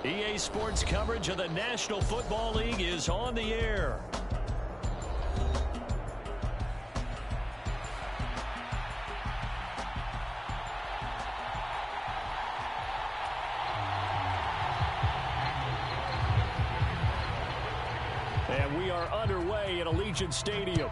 EA Sports coverage of the National Football League is on the air. And we are underway at Allegiant Stadium.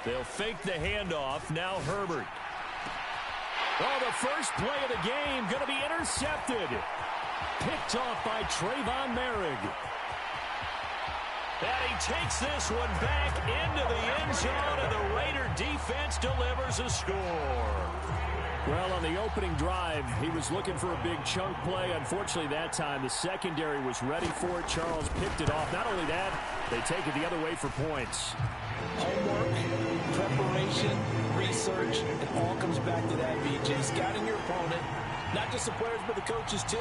They'll fake the handoff. Now Herbert. Oh, the first play of the game going to be intercepted. Picked off by Trayvon Merrick. And he takes this one back into the end zone, and the Raider defense delivers a score. Well, on the opening drive, he was looking for a big chunk play. Unfortunately, that time, the secondary was ready for it. Charles picked it off. Not only that, they take it the other way for points. Homework, preparation, research, it all comes back to that, BJ. Scouting your opponent, not just the players but the coaches too,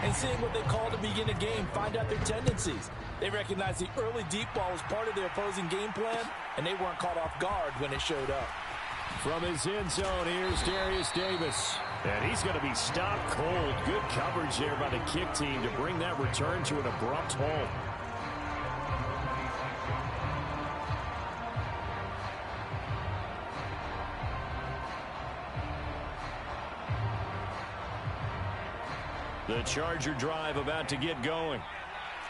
and seeing what they call to begin a game, find out their tendencies. They recognize the early deep ball was part of their opposing game plan, and they weren't caught off guard when it showed up. From his end zone, here's Darius Davis. And he's going to be stopped cold. Good coverage there by the kick team to bring that return to an abrupt halt. The Charger drive about to get going.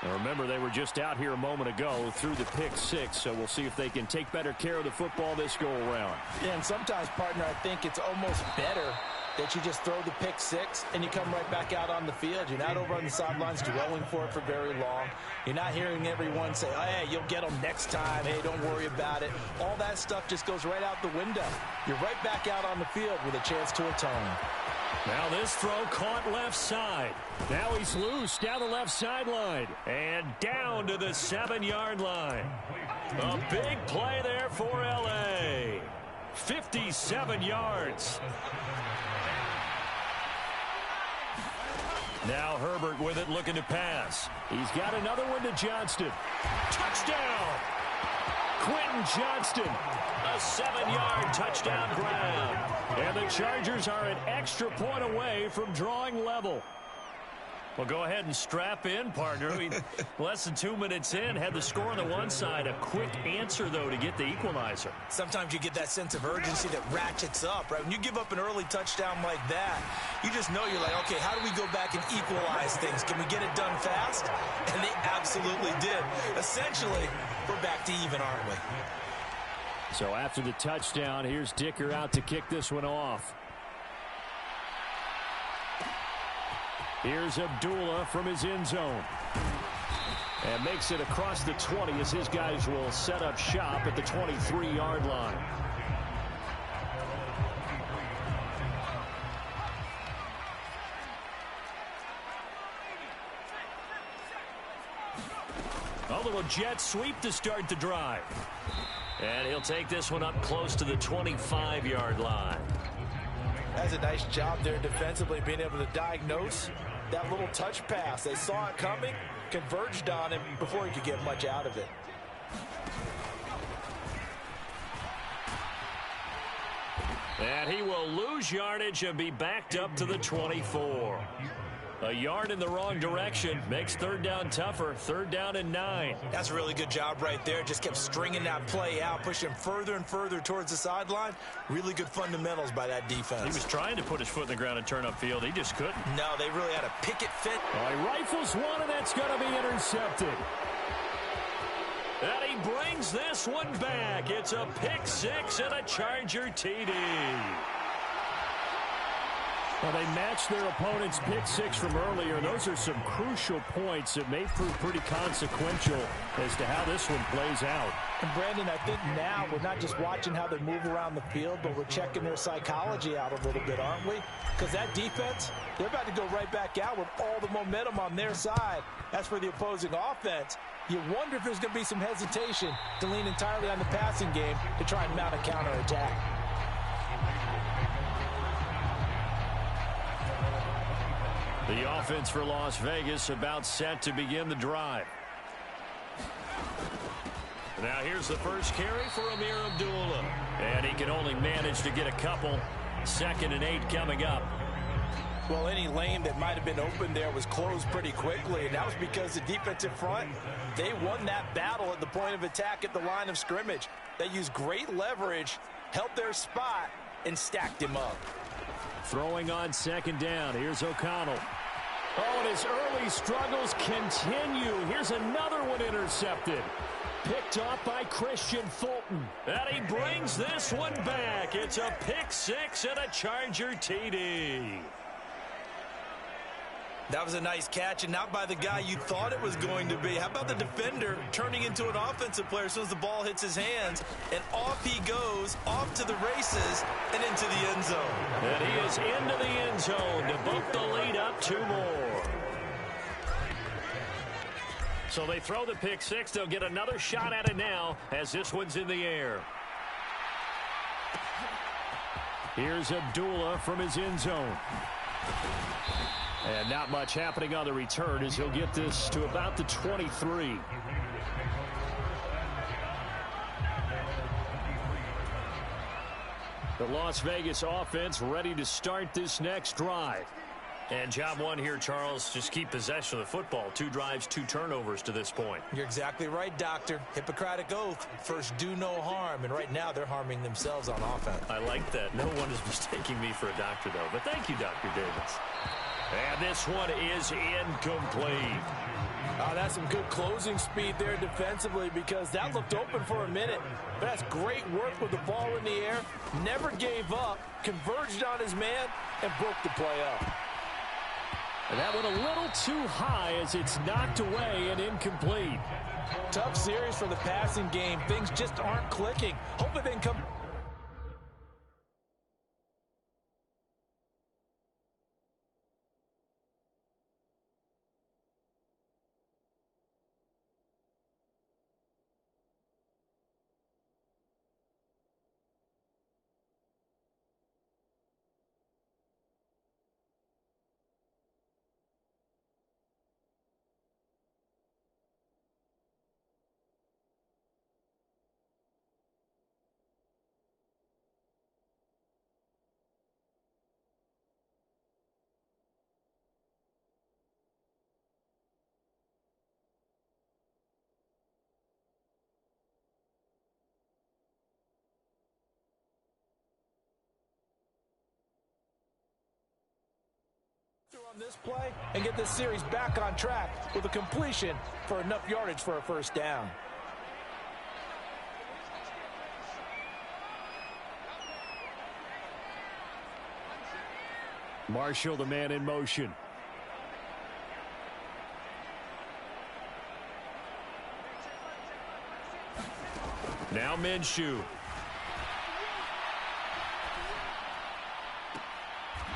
Now remember, they were just out here a moment ago through the pick six, so we'll see if they can take better care of the football this go-around. Yeah, and sometimes, partner, I think it's almost better that you just throw the pick six and you come right back out on the field. You're not over on the sidelines dwelling for it for very long. You're not hearing everyone say, oh, hey, you'll get them next time. Hey, don't worry about it. All that stuff just goes right out the window. You're right back out on the field with a chance to atone. Now this throw caught left side. Now he's loose down the left sideline. And down to the 7-yard line. A big play there for L.A. 57 yards. Now Herbert with it, looking to pass. He's got another one to Johnston. Touchdown! Quentin Johnston. A 7-yard touchdown grab. And the Chargers are an extra point away from drawing level. Well, go ahead and strap in, partner. Less than 2 minutes in, had the score on the one side. A quick answer, though, to get the equalizer. Sometimes you get that sense of urgency that ratchets up, right? When you give up an early touchdown like that, you just know you're like, okay, how do we go back and equalize things? Can we get it done fast? And they absolutely did. Essentially, we're back to even, aren't we? So after the touchdown, here's Dicker out to kick this one off. Here's Abdullah from his end zone. And makes it across the 20 as his guys will set up shop at the 23-yard line. A little jet sweep to start the drive. And he'll take this one up close to the 25-yard line. That's a nice job there defensively, being able to diagnose that little touch pass. They saw it coming, converged on him before he could get much out of it. And he will lose yardage and be backed up to the 24. A yard in the wrong direction makes third down tougher. Third down and 9. That's a really good job right there. Just kept stringing that play out, pushing him further and further towards the sideline. Really good fundamentals by that defense. He was trying to put his foot in the ground and turn upfield. He just couldn't. No, they really had a picket fit. Well, he rifles one, and that's going to be intercepted. And he brings this one back. It's a pick six and a Charger TD. Well, they matched their opponent's pick six from earlier. Those are some crucial points that may prove pretty consequential as to how this one plays out. And, Brandon, I think now we're not just watching how they move around the field, but we're checking their psychology out a little bit, aren't we? Because that defense, they're about to go right back out with all the momentum on their side. As for the opposing offense, you wonder if there's going to be some hesitation to lean entirely on the passing game to try and mount a counterattack. The offense for Las Vegas about set to begin the drive. Now here's the first carry for Amir Abdullah. And he can only manage to get a couple. 2nd and 8 coming up. Well, any lane that might have been open there was closed pretty quickly, and that was because the defensive front, they won that battle at the point of attack at the line of scrimmage. They used great leverage, held their spot, and stacked him up. Throwing on 2nd down. Here's O'Connell. Oh, and his early struggles continue. Here's another one intercepted. Picked off by Christian Fulton. And he brings this one back. It's a pick 6 and a Charger TD. That was a nice catch, and not by the guy you thought it was going to be. How about the defender turning into an offensive player as soon as the ball hits his hands, and off he goes, off to the races, and into the end zone. And he is into the end zone to bump the lead up 2 more. So they throw the pick 6. They'll get another shot at it now as this one's in the air. Here's Abdullah from his end zone. And not much happening on the return as he'll get this to about the 23. The Las Vegas offense ready to start this next drive. And job 1 here, Charles, just keep possession of the football. 2 drives, 2 turnovers to this point. You're exactly right, Doctor. Hippocratic oath. First, do no harm. And right now, they're harming themselves on offense. I like that. No one is mistaking me for a doctor, though. But thank you, Dr. Davis. And this one is incomplete. Oh, that's some good closing speed there defensively because that looked open for a minute. But that's great work with the ball in the air. Never gave up, converged on his man, and broke the play up. And that one a little too high as it's knocked away and incomplete. Tough series for the passing game. Things just aren't clicking. Hopefully they can come. On this play and get this series back on track with a completion for enough yardage for a first down. Marshall, the man in motion. Now Minshew.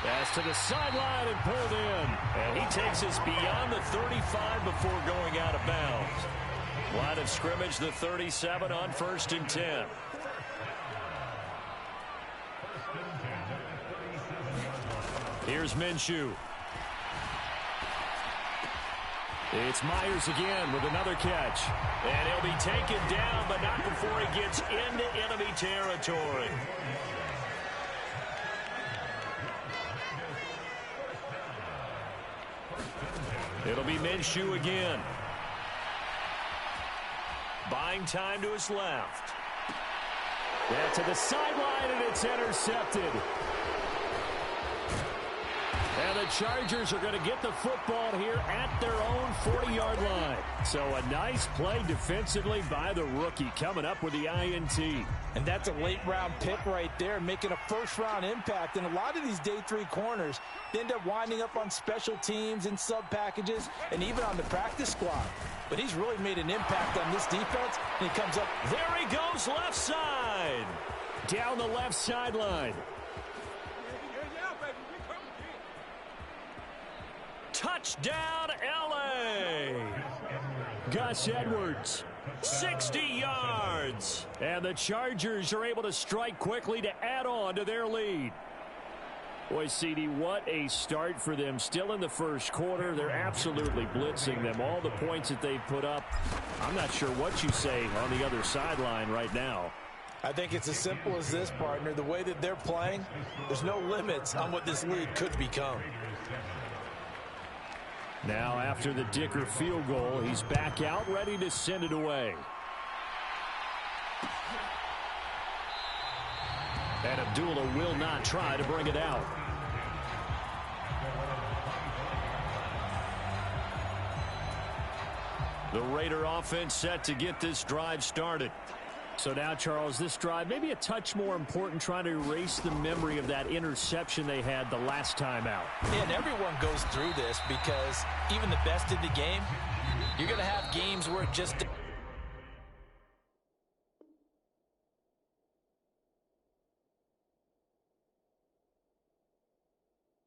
Pass to the sideline and pulled in. And he takes us beyond the 35 before going out of bounds. Line of scrimmage, the 37 on 1st and 10. Here's Minshew. It's Myers again with another catch. And he'll be taken down, but not before he gets into enemy territory. It'll be Minshew again. Buying time to his left. Yeah, to the sideline, and it's intercepted. And the Chargers are going to get the football here at their own 40-yard line. So a nice play defensively by the rookie coming up with the INT. And that's a late-round pick right there, making a first-round impact. And a lot of these day 3 corners, they end up winding up on special teams and sub-packages and even on the practice squad. But he's really made an impact on this defense, and he comes up. There he goes, left side. Down the left sideline. Touchdown, L.A. Gus Edwards, 60 yards. And the Chargers are able to strike quickly to add on to their lead. Boy, CD, what a start for them. Still in the first quarter. They're absolutely blitzing them. All the points that they've put up, I'm not sure what you say on the other sideline right now. I think it's as simple as this, partner. The way that they're playing, there's no limits on what this lead could become. Now, after the Dicker field goal, he's back out, ready to send it away. And Abdullah will not try to bring it out. The Raider offense set to get this drive started. So now, Charles, this drive maybe a touch more important, trying to erase the memory of that interception they had the last time out. Yeah, and everyone goes through this because even the best in the game, you're going to have games where it just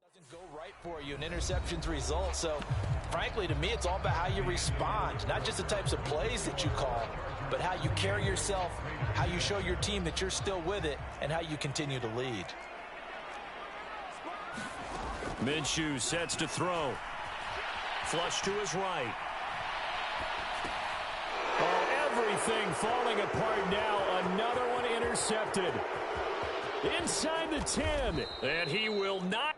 doesn't go right for you. An interception's result. So, frankly, to me, it's all about how you respond, not just the types of plays that you call, but how you carry yourself, how you show your team that you're still with it, and how you continue to lead. Minshew sets to throw. Flush to his right. Oh, everything falling apart now. Another one intercepted. Inside the 10. And he will not.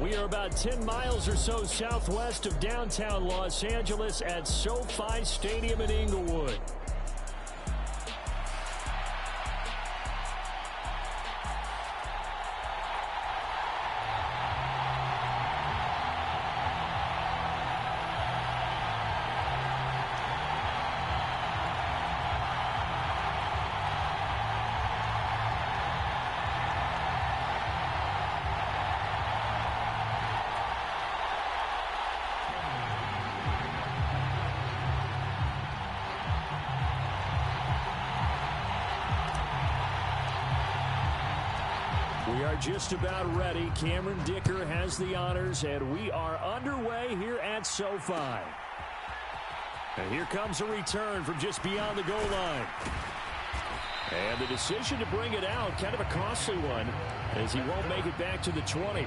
We are about 10 miles or so southwest of downtown Los Angeles at SoFi Stadium in Inglewood. We are just about ready. Cameron Dicker has the honors, and we are underway here at SoFi. And here comes a return from just beyond the goal line. And the decision to bring it out, kind of a costly one, as he won't make it back to the 20.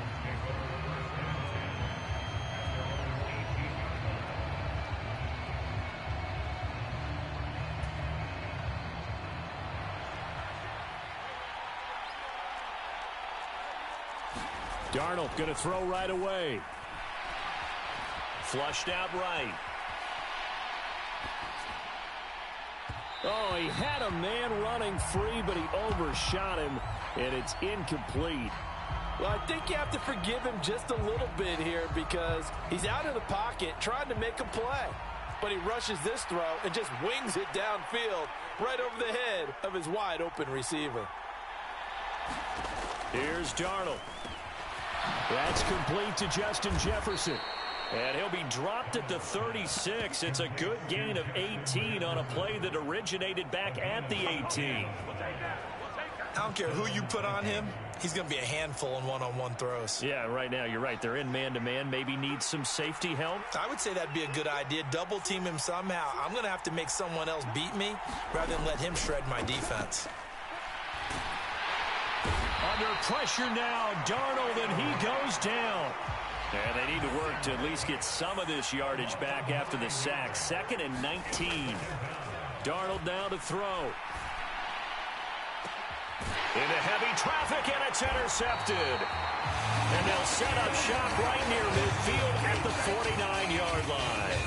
Darnold going to throw right away. Flushed out right. Oh, he had a man running free, but he overshot him, and it's incomplete. Well, I think you have to forgive him just a little bit here because he's out of the pocket trying to make a play. But he rushes this throw and just wings it downfield right over the head of his wide-open receiver. Here's Darnold. That's complete to Justin Jefferson. And he'll be dropped at the 36. It's a good gain of 18 on a play that originated back at the 18. I don't care who you put on him. He's going to be a handful in one-on-one throws. Yeah, right now, you're right. They're in man-to-man. Maybe needs some safety help. I would say that'd be a good idea. Double team him somehow. I'm going to have to make someone else beat me rather than let him shred my defense. Under pressure now, Darnold, and he goes down. And they need to work to at least get some of this yardage back after the sack. 2nd and 19. Darnold now to throw. Into heavy traffic, and it's intercepted. And they'll set up shop right near midfield at the 49-yard line.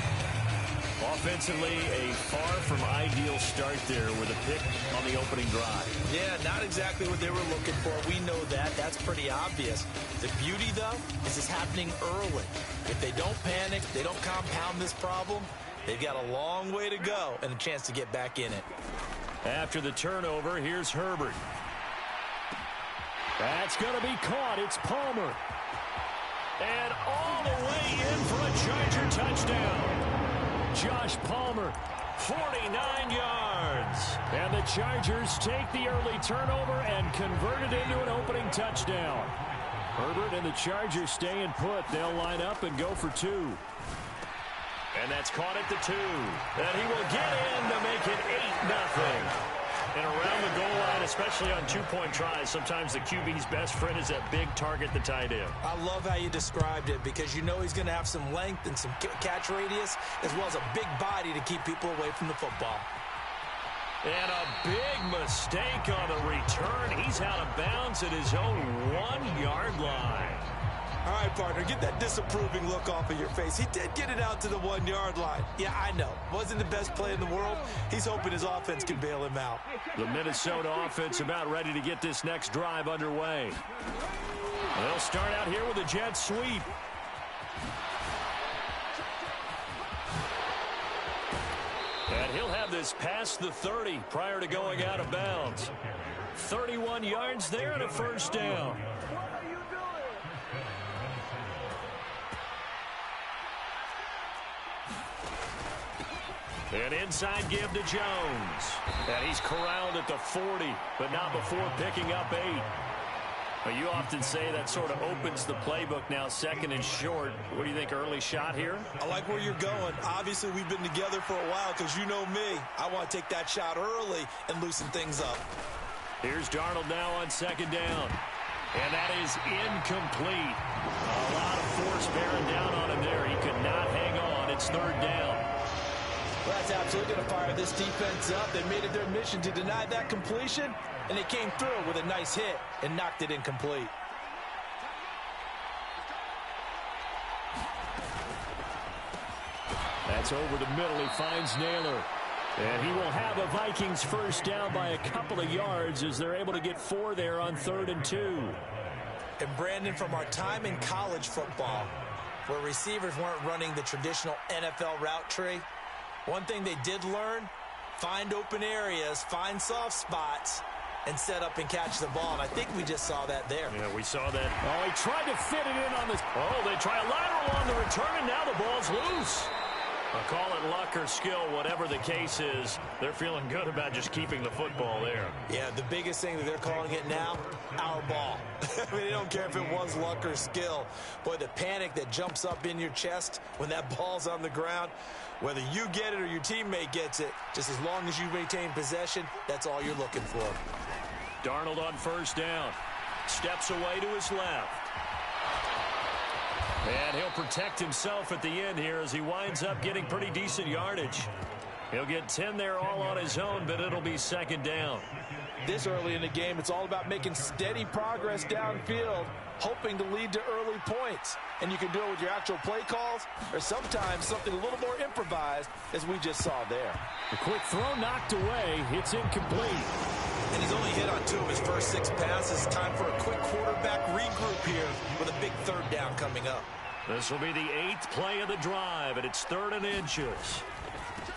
Offensively, a far from ideal start there with a pick on the opening drive. Yeah, not exactly what they were looking for. We know that. That's pretty obvious. The beauty, though, is it's happening early. If they don't panic, they don't compound this problem, they've got a long way to go and a chance to get back in it. After the turnover, here's Herbert. That's going to be caught. It's Palmer. And all the way in for a Charger touchdown. Josh Palmer, 49 yards. And the Chargers take the early turnover and convert it into an opening touchdown. Herbert and the Chargers staying put. They'll line up and go for two. And that's caught at the 2. And he will get in to make it 8-0. And around the goal line, especially on two-point tries, sometimes the QB's best friend is that big target, the tight end. I love how you described it because you know he's going to have some length and some catch radius as well as a big body to keep people away from the football. And a big mistake on the return. He's out of bounds at his own 1-yard line. All right, partner, get that disapproving look off of your face. He did get it out to the 1-yard line. Yeah, I know. Wasn't the best play in the world. He's hoping his offense can bail him out. The Minnesota offense about ready to get this next drive underway. They'll start out here with a jet sweep. And he'll have this past the 30 prior to going out of bounds. 31 yards there and a first down. An inside give to Jones. And he's corralled at the 40, but not before picking up 8. Well, you often say that sort of opens the playbook now, second and short. What do you think, early shot here? I like where you're going. Obviously, we've been together for a while because you know me. I want to take that shot early and loosen things up. Here's Darnold now on second down. And that is incomplete. A lot of force bearing down on him there. He could not hang on. It's third down. Well, that's absolutely going to fire this defense up. They made it their mission to deny that completion, and they came through with a nice hit and knocked it incomplete. That's over the middle. He finds Naylor. And he will have a Vikings first down by a couple of yards as they're able to get 4 there on 3rd and 2. And Brandon, from our time in college football, where receivers weren't running the traditional NFL route tree, one thing they did learn, find open areas, find soft spots, and set up and catch the ball. And I think we just saw that there. Yeah, we saw that. Oh, he tried to fit it in on this. Oh, they try a lateral on the return, and now the ball's loose. I'll call it luck or skill, whatever the case is. They're feeling good about just keeping the football there. Yeah, the biggest thing that they're calling it now, our ball. I mean, they don't care if it was luck or skill. Boy, the panic that jumps up in your chest when that ball's on the ground, whether you get it or your teammate gets it, just as long as you retain possession, that's all you're looking for. Darnold on first down. Steps away to his left. And he'll protect himself at the end here as he winds up getting pretty decent yardage. He'll get 10 there all on his own, but it'll be second down. This early in the game, it's all about making steady progress downfield, hoping to lead to early points. And you can do it with your actual play calls or sometimes something a little more improvised, as we just saw there. The quick throw knocked away. It's incomplete. And he's only hit on 2 of his first 6 passes. Time for a quick quarterback regroup here with a big third down coming up. This will be the 8th play of the drive, and it's 3rd and inches.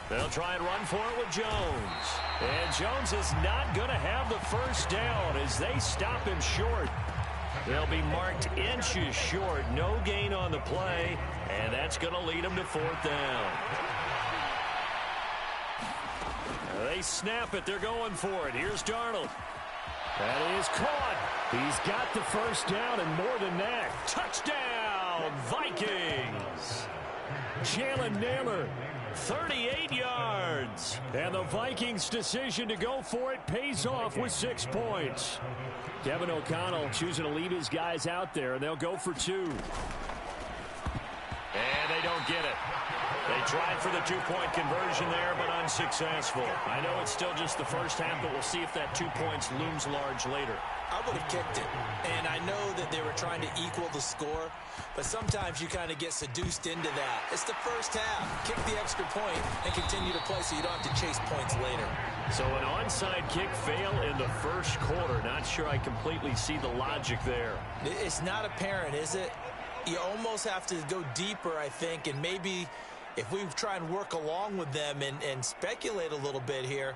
They'll try and run for it with Jones. And Jones is not going to have the first down as they stop him short. They'll be marked inches short. No gain on the play, and that's going to lead them to 4th down. They snap it. They're going for it. Here's Darnold. That is caught. He's got the first down and more than that. Touchdown, Vikings. Jalen Naylor, 38 yards. And the Vikings' decision to go for it pays off with 6 points. Kevin O'Connell choosing to leave his guys out there, and they'll go for 2. And they don't get it. They tried for the 2-point conversion there, but unsuccessful. I know it's still just the first half, but we'll see if that 2 points looms large later. I would have kicked it. And I know that they were trying to equal the score, but sometimes you kind of get seduced into that. It's the first half. Kick the extra point and continue to play so you don't have to chase points later. So an onside kick fail in the first quarter. Not sure I completely see the logic there. It's not apparent, is it? You almost have to go deeper, I think, and maybe if we try and work along with them and speculate a little bit here,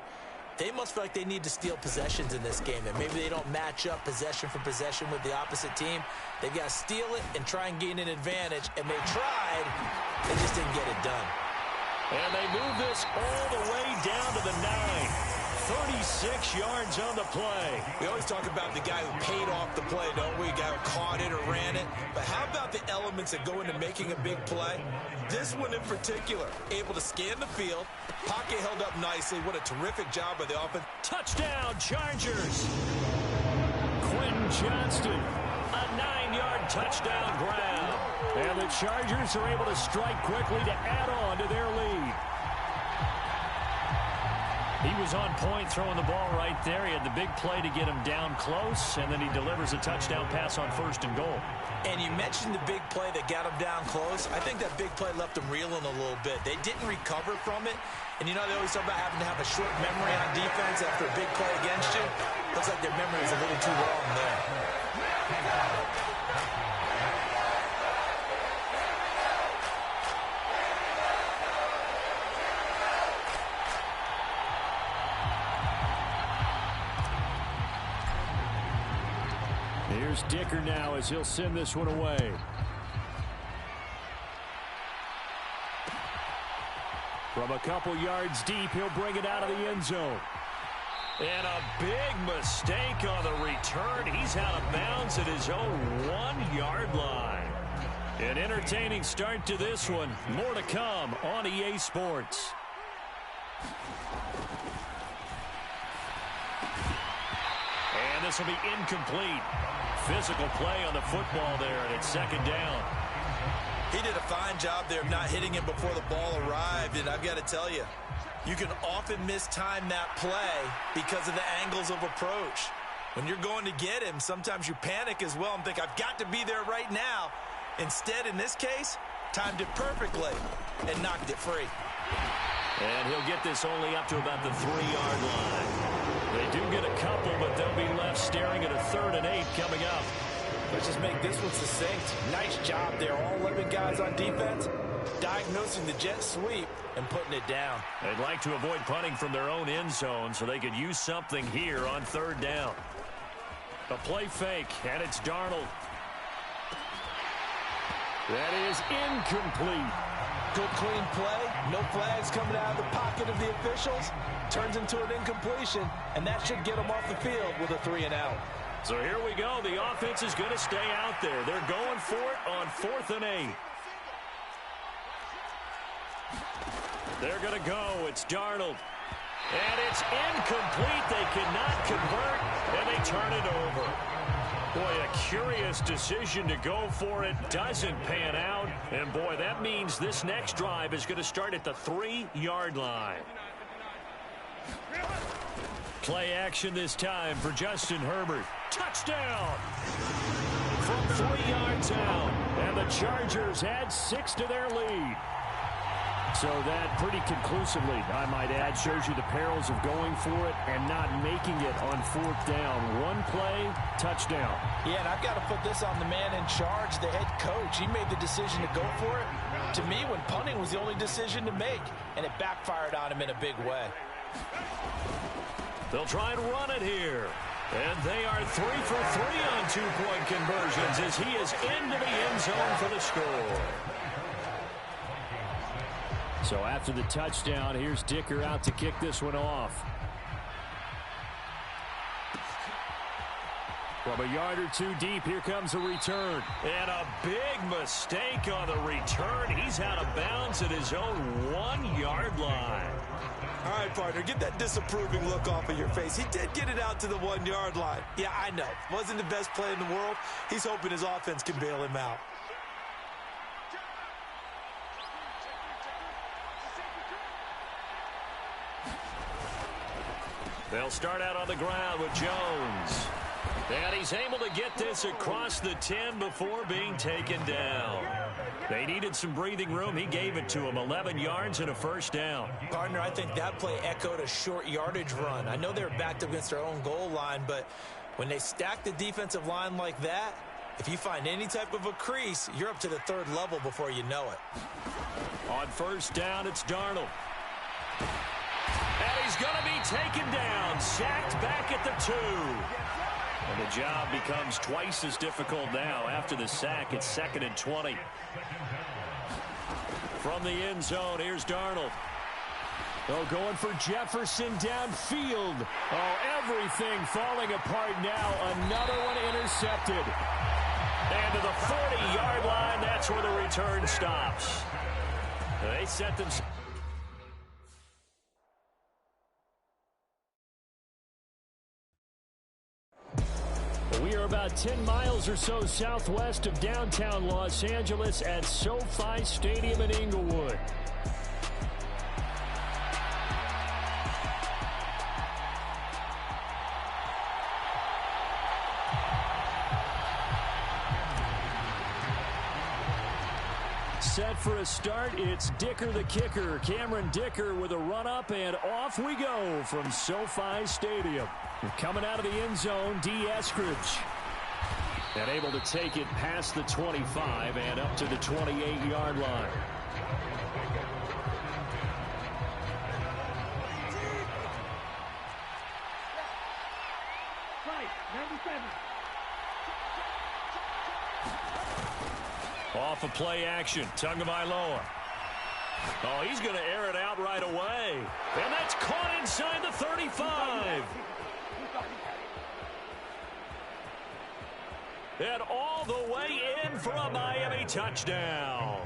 they must feel like they need to steal possessions in this game, and maybe they don't match up possession for possession with the opposite team. They've got to steal it and try and gain an advantage, and they tried. They just didn't get it done. And they move this all the way down to the 9. 36 yards on the play. We always talk about the guy who paid off the play, don't we? The guy who caught it or ran it. But how about the elements that go into making a big play? This one in particular, able to scan the field, pocket held up nicely. What a terrific job by the offense. Touchdown, Chargers. Quentin Johnston, a 9-yard touchdown grab. And the Chargers are able to strike quickly to add on to their lead. He was on point throwing the ball right there. He had the big play to get him down close, and then he delivers a touchdown pass on 1st and goal. And you mentioned the big play that got him down close. I think that big play left him reeling a little bit. They didn't recover from it. And you know, they always talk about having to have a short memory on defense after a big play against you. Looks like their memory is a little too long there. Here's Dicker now as he'll send this one away. From a couple yards deep, he'll bring it out of the end zone. And a big mistake on the return. He's out of bounds at his own 1-yard line. An entertaining start to this one. More to come on EA Sports. And this will be incomplete. Physical play on the football there, and it's 2nd down. He did a fine job there of not hitting him before the ball arrived, and I've got to tell you, you can often mistime that play because of the angles of approach. When you're going to get him, sometimes you panic as well and think, I've got to be there right now. Instead, in this case, timed it perfectly and knocked it free. And he'll get this only up to about the 3-yard line. They do get a couple, but they'll be left staring at a 3rd and 8 coming up. Let's just make this one succinct. Nice job there. All 11 guys on defense diagnosing the jet sweep and putting it down. They'd like to avoid punting from their own end zone so they could use something here on 3rd down. A play fake, and it's Darnold. That is incomplete. Good clean play. No flags coming out of the pocket of the officials. Turns into an incompletion, and that should get them off the field with a 3-and-out. So here we go. The offense is going to stay out there. They're going for it on 4th and 8. They're going to go. It's Darnold. And it's incomplete. They cannot convert, and they turn it over. Boy, a curious decision to go for it. Doesn't pan out. And, boy, that means this next drive is going to start at the 3-yard line. Play action this time for Justin Herbert. Touchdown! From 3 yards out. And the Chargers add 6 to their lead. So that pretty conclusively, I might add, shows you the perils of going for it and not making it on 4th down. One play, touchdown. Yeah, and I've got to put this on the man in charge, the head coach. He made the decision to go for it. To me, when punting was the only decision to make, and it backfired on him in a big way. They'll try and run it here. And they are 3 for 3 on 2-point conversions as he is into the end zone for the score. So after the touchdown, here's Dicker out to kick this one off. From a yard or 2 deep, here comes a return. And a big mistake on the return. He's out of bounds at his own 1-yard line. All right, partner, get that disapproving look off of your face. He did get it out to the 1-yard line. Yeah, I know. Wasn't the best play in the world. He's hoping his offense can bail him out. They'll start out on the ground with Jones. And he's able to get this across the 10 before being taken down. They needed some breathing room. He gave it to him. 11 yards and a 1st down. Partner, I think that play echoed a short yardage run. I know they were backed up against their own goal line, but when they stack the defensive line like that, if you find any type of a crease, you're up to the 3rd level before you know it. On 1st down, it's Darnold. And he's going to be taken down, sacked back at the 2. And the job becomes twice as difficult now. After the sack, it's 2nd and 20. From the end zone, here's Darnold. Oh, going for Jefferson downfield. Oh, everything falling apart now. Another one intercepted. And to the 40-yard line, that's where the return stops. They set themselves. We are about 10 miles or so southwest of downtown Los Angeles at SoFi Stadium in Inglewood. Set for a start, it's Dicker the kicker. Cameron Dicker with a run-up, and off we go from SoFi Stadium. Coming out of the end zone, D. Eskridge. And able to take it past the 25 and up to the 28-yard line. Off of play action, Tagovailoa. Oh, he's going to air it out right away. And that's caught inside the 35. And all the way in for a Miami touchdown.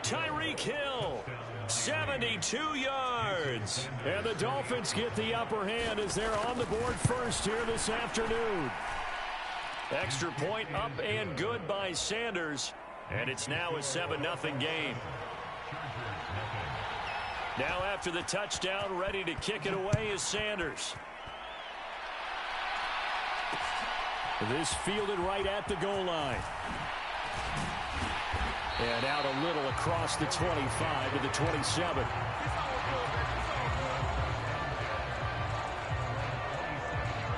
Tyreek Hill, 72 yards. And the Dolphins get the upper hand as they're on the board first here this afternoon. Extra point up and good by Sanders. And it's now a 7-0 game. Now after the touchdown, ready to kick it away is Sanders. This fielded right at the goal line. And out a little across the 25 to the 27.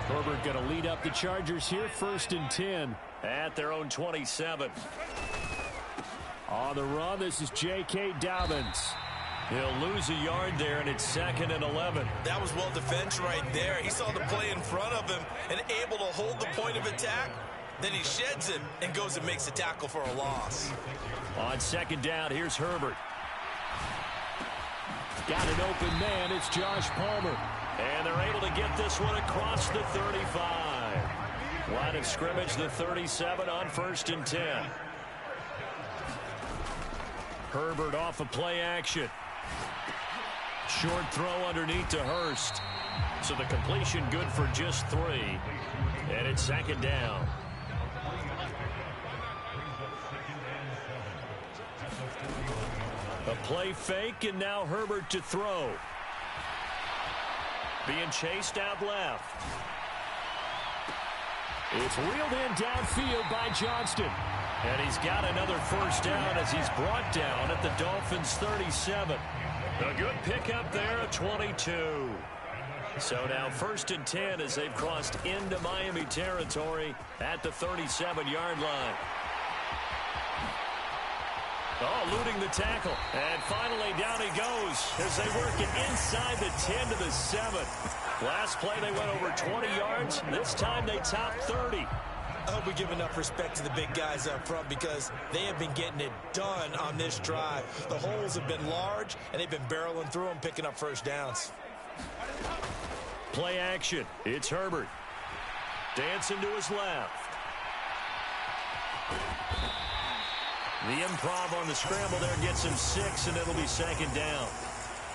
Herbert going to lead up the Chargers here, 1st and 10 at their own 27. On the run, this is J.K. Dobbins. He'll lose a yard there, and it's 2nd and 11. That was well defended right there. He saw the play in front of him and able to hold the point of attack. Then he sheds it and goes and makes a tackle for a loss. On 2nd down, here's Herbert. Got an open man. It's Josh Palmer. And they're able to get this one across the 35. Line of scrimmage, the 37 on 1st and 10. Herbert off of play action. Short throw underneath to Hurst. So the completion good for just 3. And it's 2nd down. A play fake, and now Herbert to throw. Being chased out left. It's reeled in downfield by Johnston. And he's got another 1st down as he's brought down at the Dolphins' 37. A good pickup there at 22. So now 1st and 10 as they've crossed into Miami territory at the 37-yard line. Oh, eluding the tackle. And finally down he goes as they work it inside the 10 to the 7. Last play they went over 20 yards. This time they topped 30. I hope we give enough respect to the big guys up front because they have been getting it done on this drive. The holes have been large, and they've been barreling through them, picking up 1st downs. Play action. It's Herbert. Dancing to his left. The improv on the scramble there gets him 6, and it'll be 2nd down.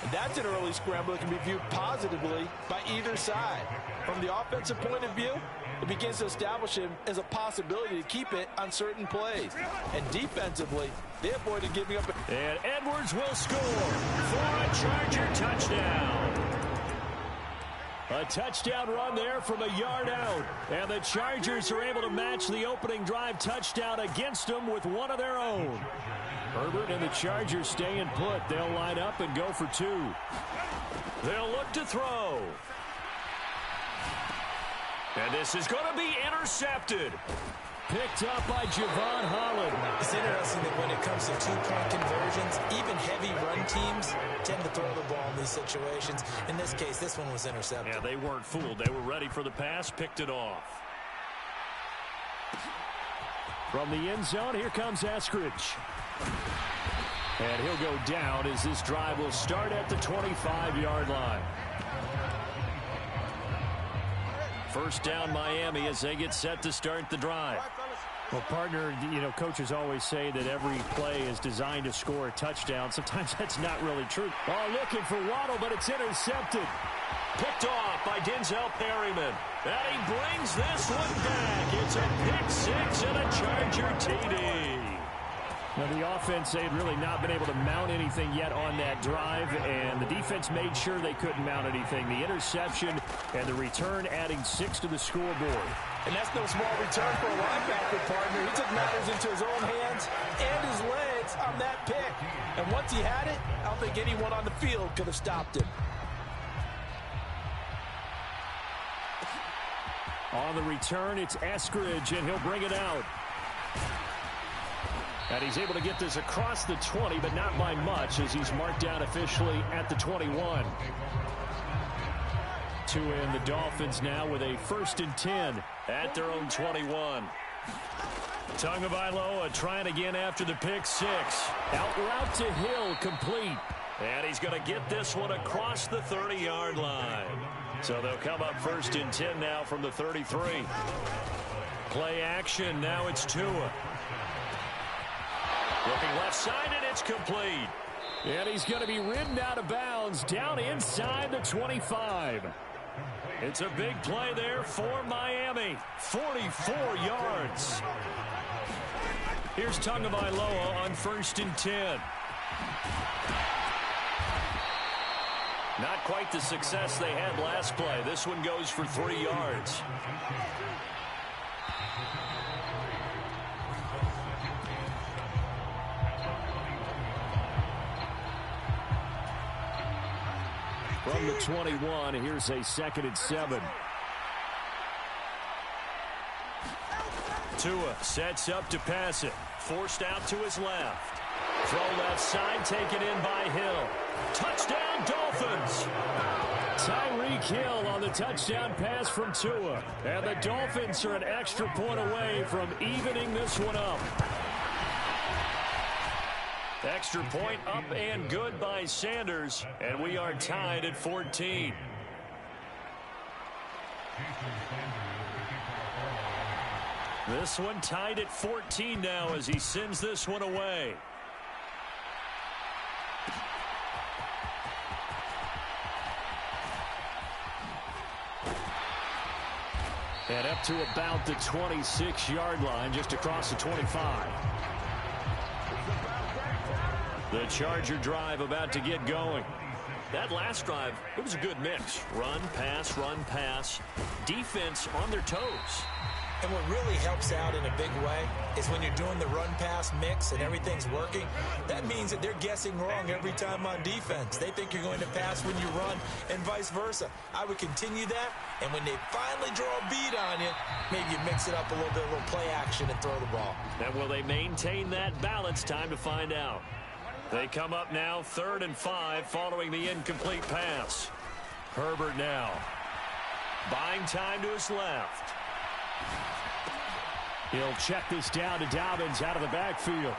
And that's an early scramble that can be viewed positively by either side. From the offensive point of view, it begins to establish him as a possibility to keep it on certain plays. And defensively, they avoided giving up. And Edwards will score for a Charger touchdown. A touchdown run there from a yard out. And the Chargers are able to match the opening drive touchdown against them with one of their own. Herbert and the Chargers staying put. They'll line up and go for 2. They'll look to throw. And this is going to be intercepted. Picked up by Javon Holland. It's interesting that when it comes to 2-point conversions, even heavy run teams tend to throw the ball in these situations. In this case, this one was intercepted. Yeah, they weren't fooled. They were ready for the pass, picked it off. From the end zone, here comes Eskridge. And he'll go down as this drive will start at the 25-yard line. First down Miami as they get set to start the drive. Well, partner, coaches always say that every play is designed to score a touchdown. Sometimes that's not really true. Oh, looking for Waddle, but it's intercepted. Picked off by Denzel Perryman. And he brings this one back. It's a pick six and a Charger TD. Now, the offense, they had really not been able to mount anything yet on that drive, and the defense made sure they couldn't mount anything. The interception and the return adding 6 to the scoreboard. And that's no small return for a linebacker, partner. He took matters into his own hands and his legs on that pick. And once he had it, I don't think anyone on the field could have stopped him. On the return, it's Eskridge, and he'll bring it out. And he's able to get this across the 20, but not by much, as he's marked down officially at the 21. Tua and the Dolphins now with a 1st and 10 at their own 21. Tagovailoa trying again after the pick six. Out route to Hill, complete. And he's going to get this one across the 30-yard line. So they'll come up 1st and 10 now from the 33. Play action, now it's Tua. Looking left side, and it's complete. And he's going to be ridden out of bounds down inside the 25. It's a big play there for Miami. 44 yards. Here's Tagovailoa on 1st and 10. Not quite the success they had last play. This one goes for 3 yards. From the 21, here's a 2nd and 7. Tua sets up to pass it. Forced out to his left. Throw left side, taken in by Hill. Touchdown, Dolphins! Tyreek Hill on the touchdown pass from Tua. And the Dolphins are an extra point away from evening this one up. Extra point up and good by Sanders, and we are tied at 14. This one tied at 14 now as he sends this one away. And up to about the 26-yard line, just across the 25. The Charger drive about to get going. That last drive, it was a good mix. Run, pass, defense on their toes. And what really helps out in a big way is when you're doing the run-pass mix and everything's working, that means that they're guessing wrong every time on defense. They think you're going to pass when you run and vice versa. I would continue that, and when they finally draw a bead on you, maybe you mix it up a little bit, a little play action and throw the ball. And will they maintain that balance? Time to find out. They come up now 3rd and 5 following the incomplete pass. Herbert now. Buying time to his left. He'll check this down to Dobbins out of the backfield.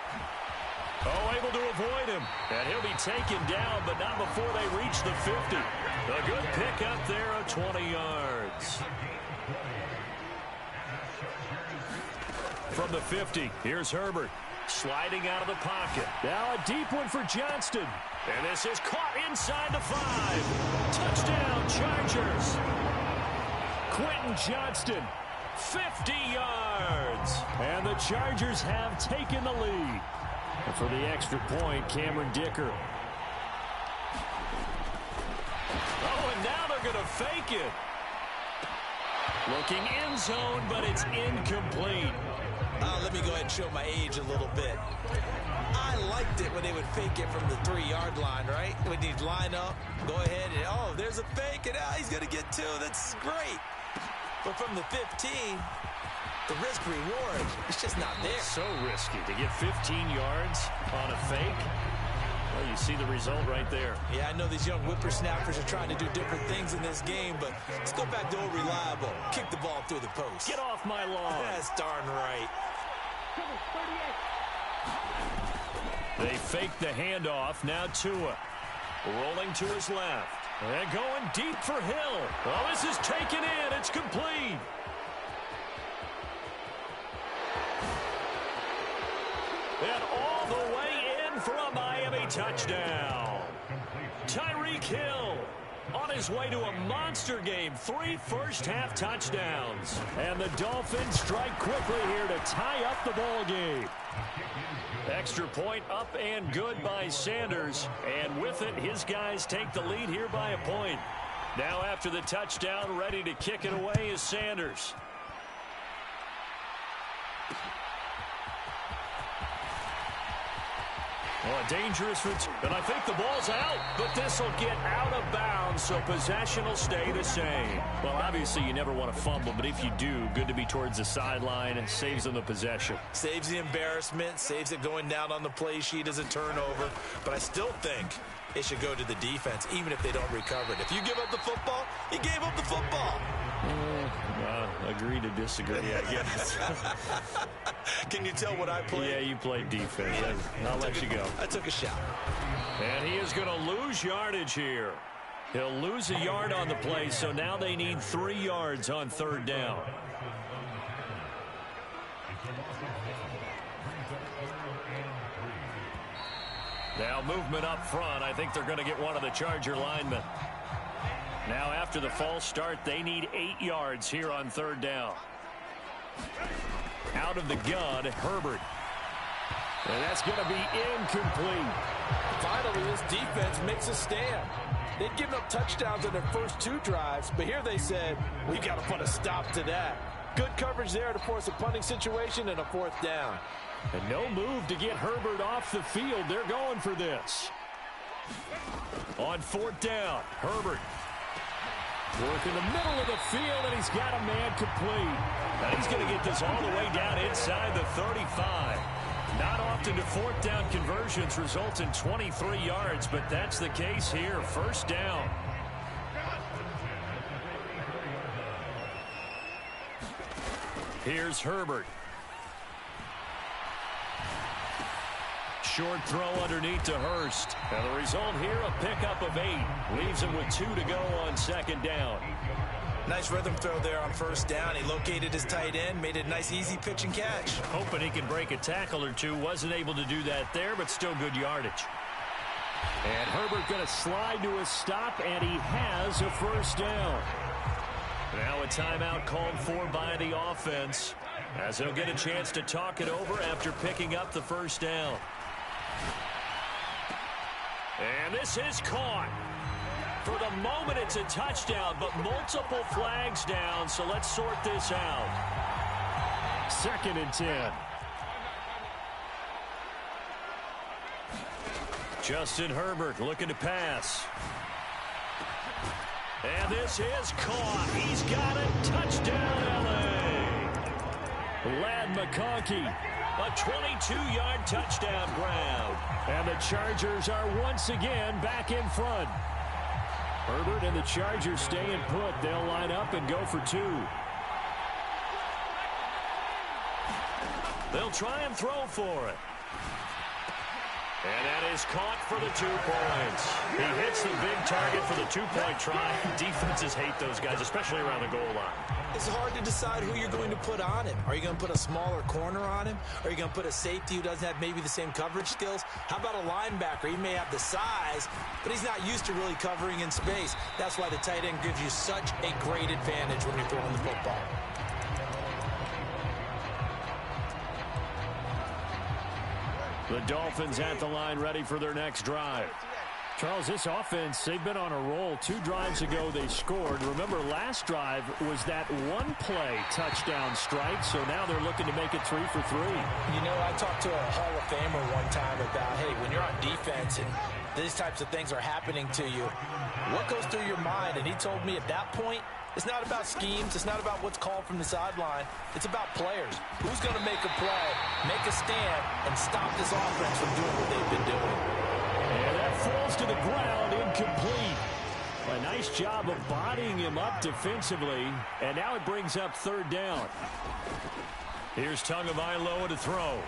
Oh, able to avoid him. And he'll be taken down, but not before they reach the 50. A good pick up there of 20 yards. From the 50, here's Herbert. Sliding out of the pocket. Now a deep one for Johnston. And this is caught inside the 5. Touchdown, Chargers. Quentin Johnston. 50 yards. And the Chargers have taken the lead. And for the extra point, Cameron Dicker. Oh, and now they're going to fake it. Looking end zone, but it's incomplete. Let me go ahead and show my age a little bit. I liked it when they would fake it from the 3-yard line, right? When you'd line up, go ahead, and oh, there's a fake, and he's going to get 2. That's great. But from the 15, the risk-reward, it's just not there. So risky to get 15 yards on a fake. Well, you see the result right there. Yeah, I know these young whippersnappers are trying to do different things in this game, but let's go back to old reliable. Kick the ball through the post. Get off my lawn. That's darn right. They fake the handoff. Now Tua rolling to his left. And going deep for Hill. Oh, this is taken in. It's complete. And all the way in for a Miami touchdown. Tyreek Hill on his way to a monster game. 3 first-half touchdowns. And the Dolphins strike quickly here to tie up the ball game. Extra point up and good by Sanders. And with it, his guys take the lead here by a point. Now after the touchdown, ready to kick it away is Sanders. Well, a dangerous return, and I think the ball's out, but this will get out of bounds, so possession will stay the same. Well, obviously you never want to fumble, but if you do, good to be towards the sideline and saves them the possession. Saves the embarrassment, saves it going down on the play sheet as a turnover, but I still think it should go to the defense, even if they don't recover it. If you give up the football, you gave up the football. Agree to disagree, I guess. Can you tell what I played? Yeah, you played defense. I'll let you go. I took a shot. And he is going to lose yardage here. He'll lose a yard on the play, so now they need 3 yards on 3rd down. Now movement up front. I think they're going to get one of the Charger linemen. Now after the false start, they need 8 yards here on 3rd down. Out of the gun, Herbert. And that's going to be incomplete. Finally, this defense makes a stand. They'd given up touchdowns on their first 2 drives, but here they said, we got to put a stop to that. Good coverage there to force a punting situation and a 4th down. And no move to get Herbert off the field. They're going for this. On 4th down, Herbert. Work in the middle of the field, and he's got a man complete. And he's going to get this all the way down inside the 35. Not often do 4th down conversions result in 23 yards, but that's the case here. 1st down. Here's Herbert. Short throw underneath to Hurst. And the result here, a pickup of 8. Leaves him with 2 to go on 2nd down. Nice rhythm throw there on 1st down. He located his tight end, made a nice easy pitch and catch. Hoping he can break a tackle or 2. Wasn't able to do that there, but still good yardage. And Herbert going to slide to a stop, and he has a 1st down. Now a timeout called for by the offense, as he'll get a chance to talk it over after picking up the 1st down. And this is caught. For the moment, it's a touchdown, but multiple flags down, so let's sort this out. 2nd and 10. Justin Herbert looking to pass. And this is caught. He's got it. Touchdown, L.A. Lad McConkey. A 22-yard touchdown grab. And the Chargers are once again back in front. Herbert and the Chargers staying put. They'll line up and go for 2. They'll try and throw for it. And that is caught for the 2 points. He hits the big target for the 2-point try. Defenses hate those guys, especially around the goal line. It's hard to decide who you're going to put on him. Are you going to put a smaller corner on him? Are you going to put a safety who doesn't have maybe the same coverage skills? How about a linebacker? He may have the size, but he's not used to really covering in space. That's why the tight end gives you such a great advantage when you're throwing the football. The Dolphins at the line, ready for their next drive. Charles, this offense, they've been on a roll. 2 drives ago, they scored. Remember, last drive was that 1-play touchdown strike, so now they're looking to make it 3 for 3. You know, I talked to a Hall of Famer one time about, hey, when you're on defense and these types of things are happening to you, what goes through your mind? And he told me at that point, it's not about schemes. It's not about what's called from the sideline. It's about players. Who's going to make a play, make a stand, and stop this offense from doing what they've been doing? And that falls to the ground, incomplete. A nice job of bodying him up defensively, and now it brings up 3rd down. Here's Tagovailoa to throw.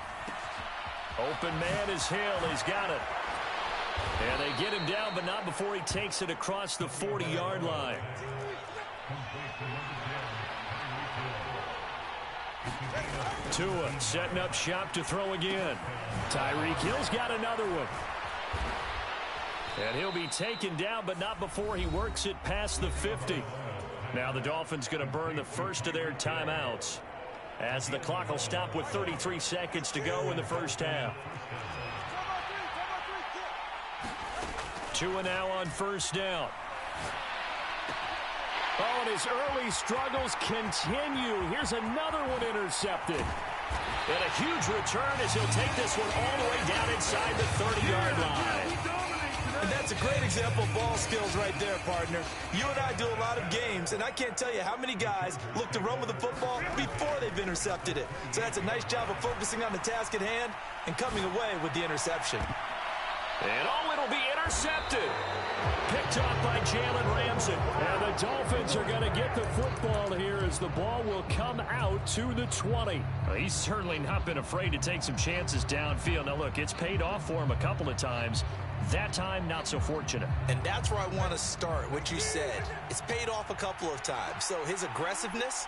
Open man is Hill. He's got it. And they get him down, but not before he takes it across the 40-yard line. Tua setting up shop to throw again. Tyreek Hill's got another one. And he'll be taken down, but not before he works it past the 50. Now the Dolphins going to burn the first of their timeouts, as the clock will stop with 33 seconds to go in the first half. Tua now on first down. Oh, and his early struggles continue. Here's another one intercepted. And a huge return as he'll take this one all the way down inside the 30-yard line. And that's a great example of ball skills right there, partner. You and I do a lot of games, and I can't tell you how many guys look to run with the football before they've intercepted it. So that's a nice job of focusing on the task at hand and coming away with the interception. And it'll be intercepted. Picked off by Jalen Ramsey. And the Dolphins are going to get the football here as the ball will come out to the 20. Well, he's certainly not been afraid to take some chances downfield. Now, look, it's paid off for him a couple of times. That time, not so fortunate. And that's where I want to start, what you said. It's paid off a couple of times. So his aggressiveness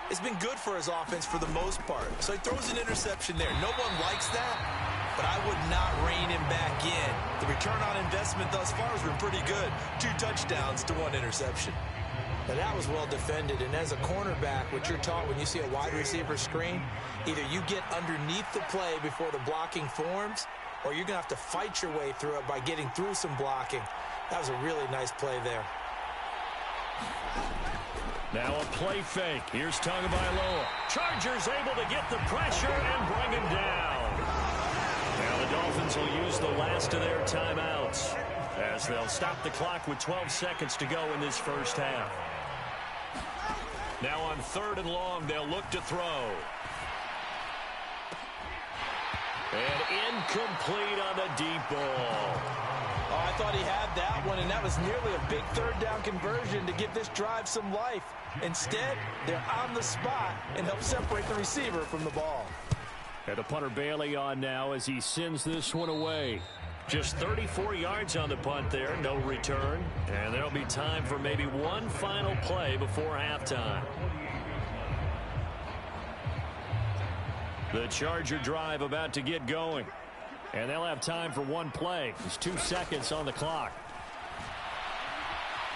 has been good for his offense for the most part. So he throws an interception there. No one likes that. But I would not rein him back in. The return on investment thus far has been pretty good. 2 touchdowns to 1 interception. Now that was well defended. And as a cornerback, what you're taught when you see a wide receiver screen, either you get underneath the play before the blocking forms, or you're going to have to fight your way through it by getting through some blocking. That was a really nice play there. Now a play fake. Here's Tagovailoa. Chargers able to get the pressure and bring him down. Now the Dolphins will use the last of their timeouts, as they'll stop the clock with 12 seconds to go in this first half. Now on 3rd and long, they'll look to throw. And incomplete on the deep ball. Oh, I thought he had that one, and that was nearly a big 3rd down conversion to give this drive some life. Instead, they're on the spot and help separate the receiver from the ball. And the punter Bailey on now as he sends this one away. Just 34 yards on the punt there, no return. And there'll be time for maybe one final play before halftime. The Charger drive about to get going. And they'll have time for one play. There's 2 seconds on the clock.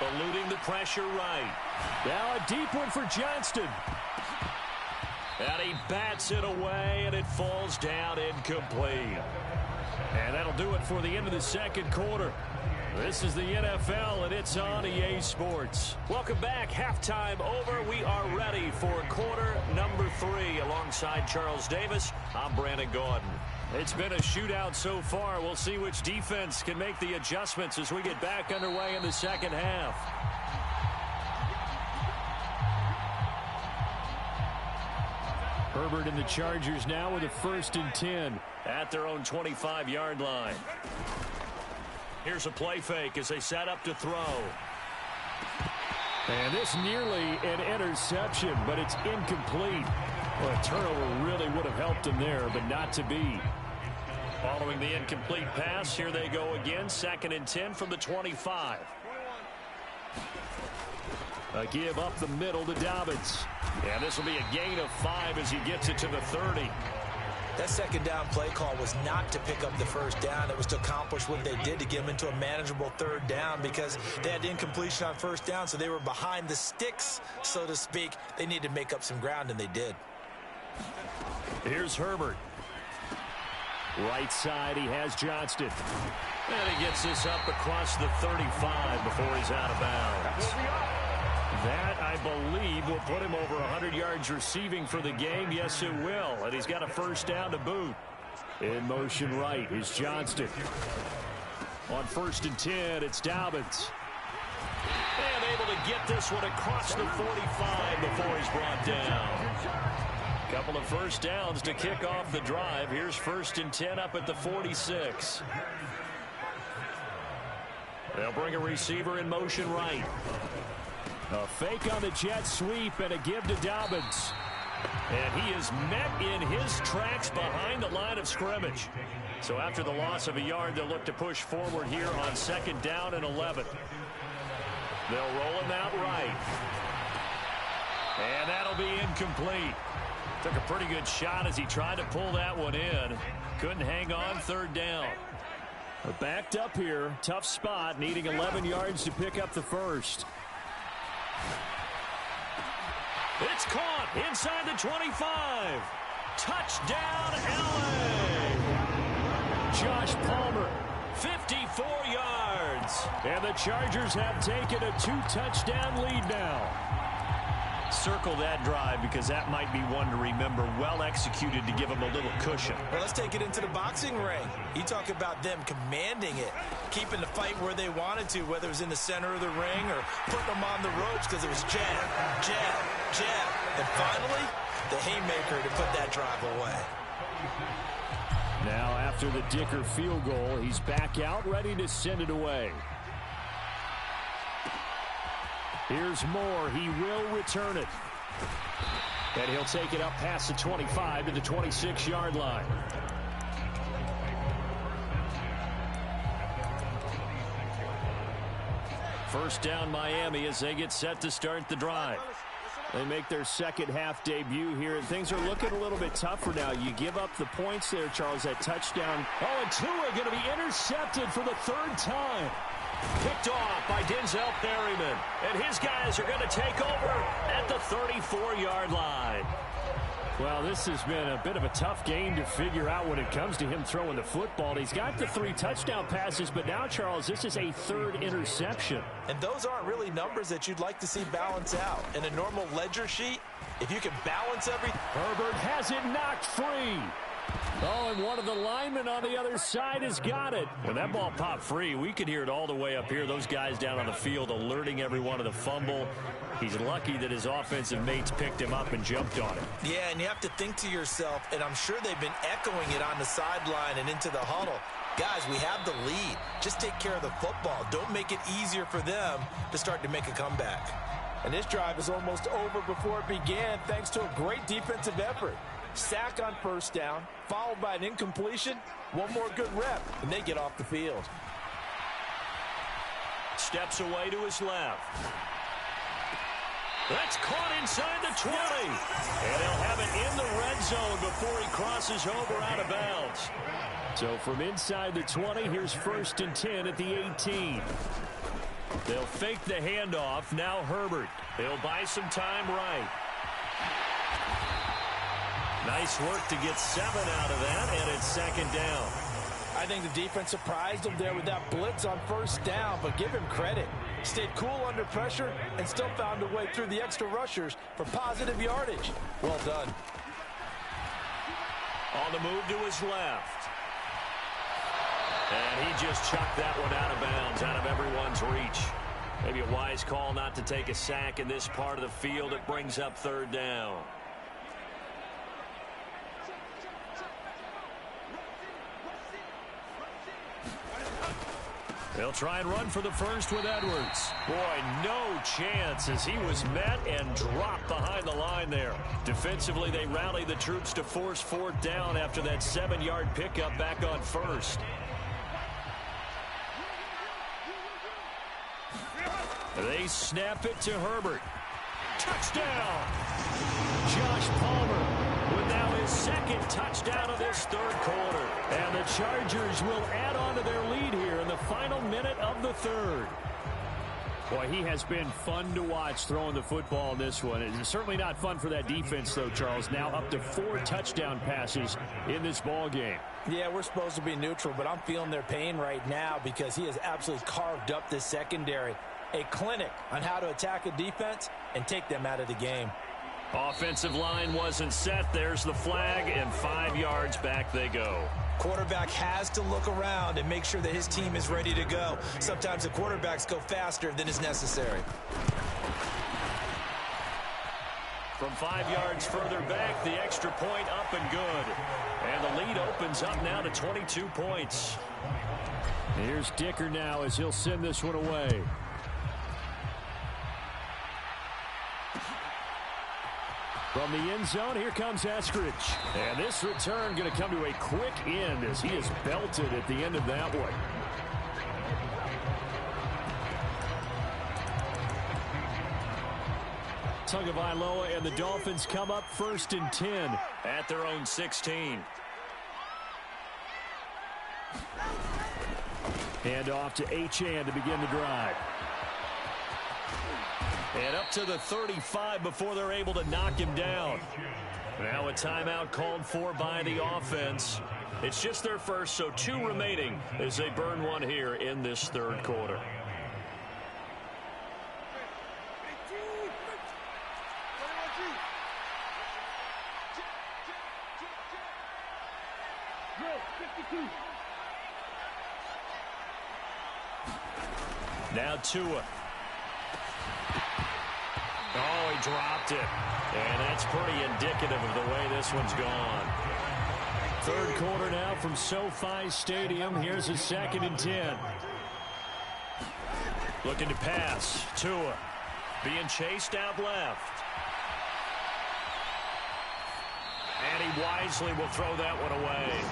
Eluding the pressure right. Now a deep one for Johnston. And he bats it away, and it falls down incomplete. And that'll do it for the end of the second quarter. This is the NFL, and it's on EA Sports. Welcome back. Halftime over. We are ready for quarter number 3. Alongside Charles Davis, I'm Brandon Gordon. It's been a shootout so far. We'll see which defense can make the adjustments as we get back underway in the second half. Herbert and the Chargers now with a 1st and 10. At their own 25-yard line. Here's a play fake as they set up to throw. And this nearly an interception, but it's incomplete. Well, a turnover really would have helped him there, but not to be. Following the incomplete pass, here they go again. 2nd and 10 from the 25. A give up the middle to Dobbins. And this will be a gain of 5 as he gets it to the 30. That 2nd down play call was not to pick up the 1st down. It was to accomplish what they did to get them into a manageable 3rd down because they had incompletion on 1st down, so they were behind the sticks, so to speak. They needed to make up some ground, and they did. Here's Herbert. Right side, he has Johnston. And he gets this up across the 35 before he's out of bounds. That, I believe, will put him over 100 yards receiving for the game. Yes, it will. And he's got a 1st down to boot. In motion right is Johnston. On 1st and 10, it's Dobbins. And able to get this one across the 45 before he's brought down. Couple of 1st downs to kick off the drive. Here's 1st and 10 up at the 46. They'll bring a receiver in motion right. A fake on the jet sweep and a give to Dobbins. And he is met in his tracks behind the line of scrimmage. So after the loss of a yard, they'll look to push forward here on 2nd down and 11. They'll roll him out right. And that'll be incomplete. Took a pretty good shot as he tried to pull that one in. Couldn't hang on 3rd down. They're backed up here. Tough spot, needing 11 yards to pick up the first. It's caught inside the 25. Touchdown, L.A. Josh Palmer, 54 yards. And the Chargers have taken a 2-touchdown lead now. Circle that drive because that might be one to remember. Well executed to give them a little cushion. Well, let's take it into the boxing ring. You talk about them commanding it, keeping the fight where they wanted to, whether it was in the center of the ring or putting them on the ropes because it was jab, jab, jab. And finally, the haymaker to put that drive away. Now after the Dicker field goal, he's back out ready to send it away. Here's Moore. He will return it. And he'll take it up past the 25 to the 26-yard line. First down Miami as they get set to start the drive. They make their second half debut here, and things are looking a little bit tougher now. You give up the points there, Charles, that touchdown. Oh, and Tua going to be intercepted for the 3rd time. Picked off by Denzel Perryman. And his guys are going to take over at the 34-yard line. Well, this has been a bit of a tough game to figure out when it comes to him throwing the football. He's got the 3 touchdown passes, but now, Charles, this is a 3rd interception. And those aren't really numbers that you'd like to see balance out. In a normal ledger sheet, if you can balance everything. Herbert has it knocked free. Oh, and one of the linemen on the other side has got it. When that ball popped free, we could hear it all the way up here. Those guys down on the field alerting everyone of the fumble. He's lucky that his offensive mates picked him up and jumped on it. Yeah, and you have to think to yourself, and I'm sure they've been echoing it on the sideline and into the huddle. Guys, we have the lead. Just take care of the football. Don't make it easier for them to start to make a comeback. And this drive is almost over before it began thanks to a great defensive effort. Sack on 1st down, followed by an incompletion. One more good rep, and they get off the field. Steps away to his left. That's caught inside the 20. And he'll have it in the red zone before he crosses over out of bounds. So from inside the 20, here's 1st and 10 at the 18. They'll fake the handoff. Now Herbert. He'll buy some time right. Nice work to get 7 out of that, and it's 2nd down. I think the defense surprised him there with that blitz on 1st down, but give him credit. Stayed cool under pressure and still found a way through the extra rushers for positive yardage. Well done. On the move to his left. And he just chucked that one out of bounds, out of everyone's reach. Maybe a wise call not to take a sack in this part of the field. It brings up 3rd down. They'll try and run for the first with Edwards. Boy, no chance as he was met and dropped behind the line there. Defensively, they rallied the troops to force 4th down after that 7-yard pickup back on 1st. They snap it to Herbert. Touchdown! Josh Palmer with now his 2nd touchdown of this 3rd quarter. And the Chargers will add on to their lead here in the final minute of the 3rd. Boy, he has been fun to watch throwing the football in this one. It's certainly not fun for that defense, though, Charles. Now up to 4 touchdown passes in this ball game. Yeah, we're supposed to be neutral, but I'm feeling their pain right now because he has absolutely carved up this secondary. A clinic on how to attack a defense and take them out of the game. Offensive line wasn't set. There's the flag, and 5 yards back they go. Quarterback has to look around and make sure that his team is ready to go. Sometimes the quarterbacks go faster than is necessary. From 5 yards further back, the extra point up and good. And the lead opens up now to 22 points. Here's Dicker now as he'll send this one away. From the end zone, here comes Eskridge. And this return going to come to a quick end as he is belted at the end of that one. Tagovailoa and the Dolphins come up 1st and 10 at their own 16. Hand off to Achane to begin the drive. And up to the 35 before they're able to knock him down. Now a timeout called for by the offense. It's just their first, so 2 remaining as they burn one here in this third quarter. Now Tua. Oh, he dropped it. And that's pretty indicative of the way this one's gone. Third quarter now from SoFi Stadium. Here's a 2nd and 10. Looking to pass. Tua being chased out left. And he wisely will throw that one away.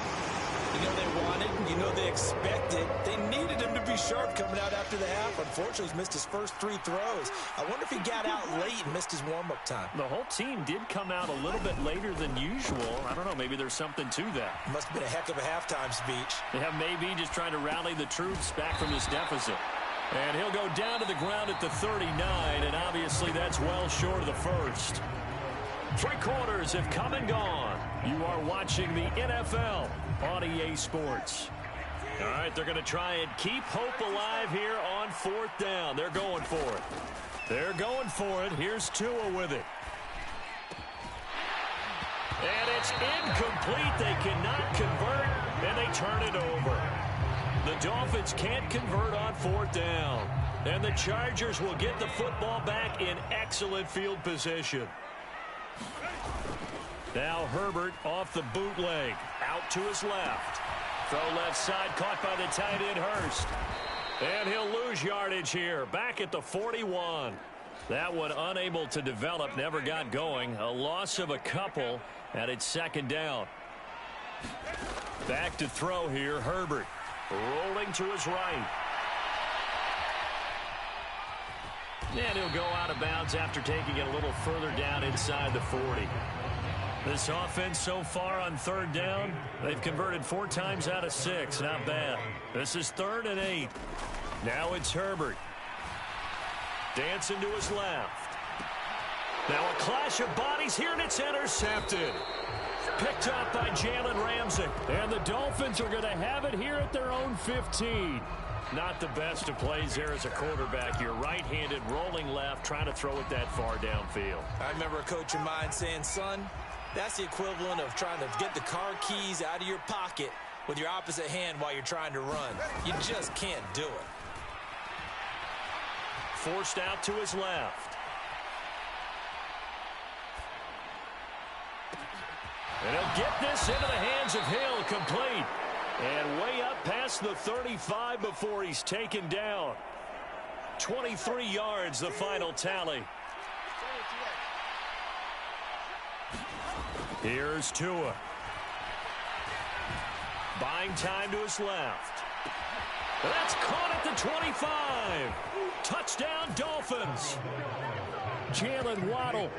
You know they wanted, you know they expected. They needed him to be sharp coming out after the half. Unfortunately, he's missed his first 3 throws. I wonder if he got out late and missed his warm-up time. The whole team did come out a little bit later than usual. I don't know, maybe there's something to that. Must have been a heck of a halftime speech. Yeah, maybe just trying to rally the troops back from this deficit. And he'll go down to the ground at the 39, and obviously that's well short of the first. 3 quarters have come and gone. You are watching the NFL on EA Sports. All right, they're going to try and keep hope alive here on 4th down. They're going for it. They're going for it. Here's Tua with it. And it's incomplete. They cannot convert, and they turn it over. The Dolphins can't convert on 4th down. And the Chargers will get the football back in excellent field position. Now Herbert off the bootleg. Out to his left. Throw left side, caught by the tight end Hurst. And he'll lose yardage here. Back at the 41. That one unable to develop, never got going. A loss of a couple, and it's 2nd down. Back to throw here, Herbert. Rolling to his right. And he'll go out of bounds after taking it a little further down inside the 40. This offense so far on 3rd down, they've converted 4 times out of 6. Not bad. This is 3rd and 8. Now it's Herbert. Dancing to his left. Now a clash of bodies here, and it's intercepted. Picked up by Jalen Ramsey. And the Dolphins are going to have it here at their own 15. Not the best of plays there as a quarterback. You're right-handed, rolling left, trying to throw it that far downfield. I remember a coach of mine saying, son, that's the equivalent of trying to get the car keys out of your pocket with your opposite hand while you're trying to run. You just can't do it. Forced out to his left. And he'll get this into the hands of Hill, complete. And way up past the 35 before he's taken down. 23 yards, the final tally. Here's Tua. Buying time to his left. That's caught at the 25. Touchdown, Dolphins. Jalen Waddle.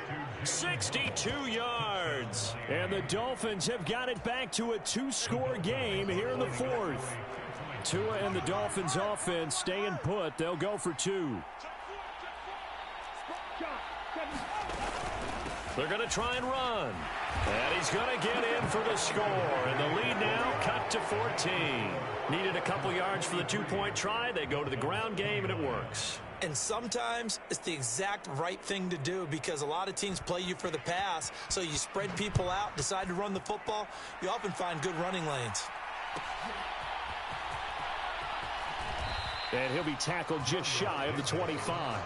62 yards. And the Dolphins have got it back to a 2-score game here in the 4th. Tua and the Dolphins offense staying put. They'll go for 2. They're going to try and run. And he's going to get in for the score. And the lead now cut to 14. Needed a couple yards for the 2-point try. They go to the ground game, and it works. And sometimes it's the exact right thing to do because a lot of teams play you for the pass. So you spread people out, decide to run the football. You often find good running lanes. And he'll be tackled just shy of the 25.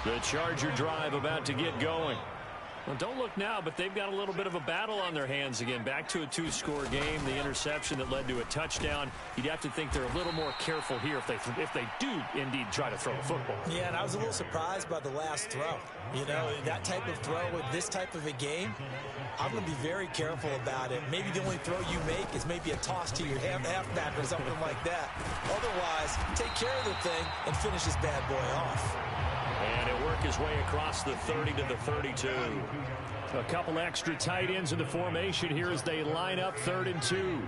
The Charger drive about to get going. Well, don't look now, but they've got a little bit of a battle on their hands again. Back to a two-score game. The interception that led to a touchdown. You'd have to think they're a little more careful here if they do indeed try to throw the football. Yeah, and I was a little surprised by the last throw. You know, that type of throw with this type of a game, I'm going to be very careful about it. Maybe the only throw you make is maybe a toss to your halfback or something like that. Otherwise, take care of the thing and finish this bad boy off. And he'll work his way across the 30 to the 32. A couple extra tight ends in the formation here as they line up 3rd and 2.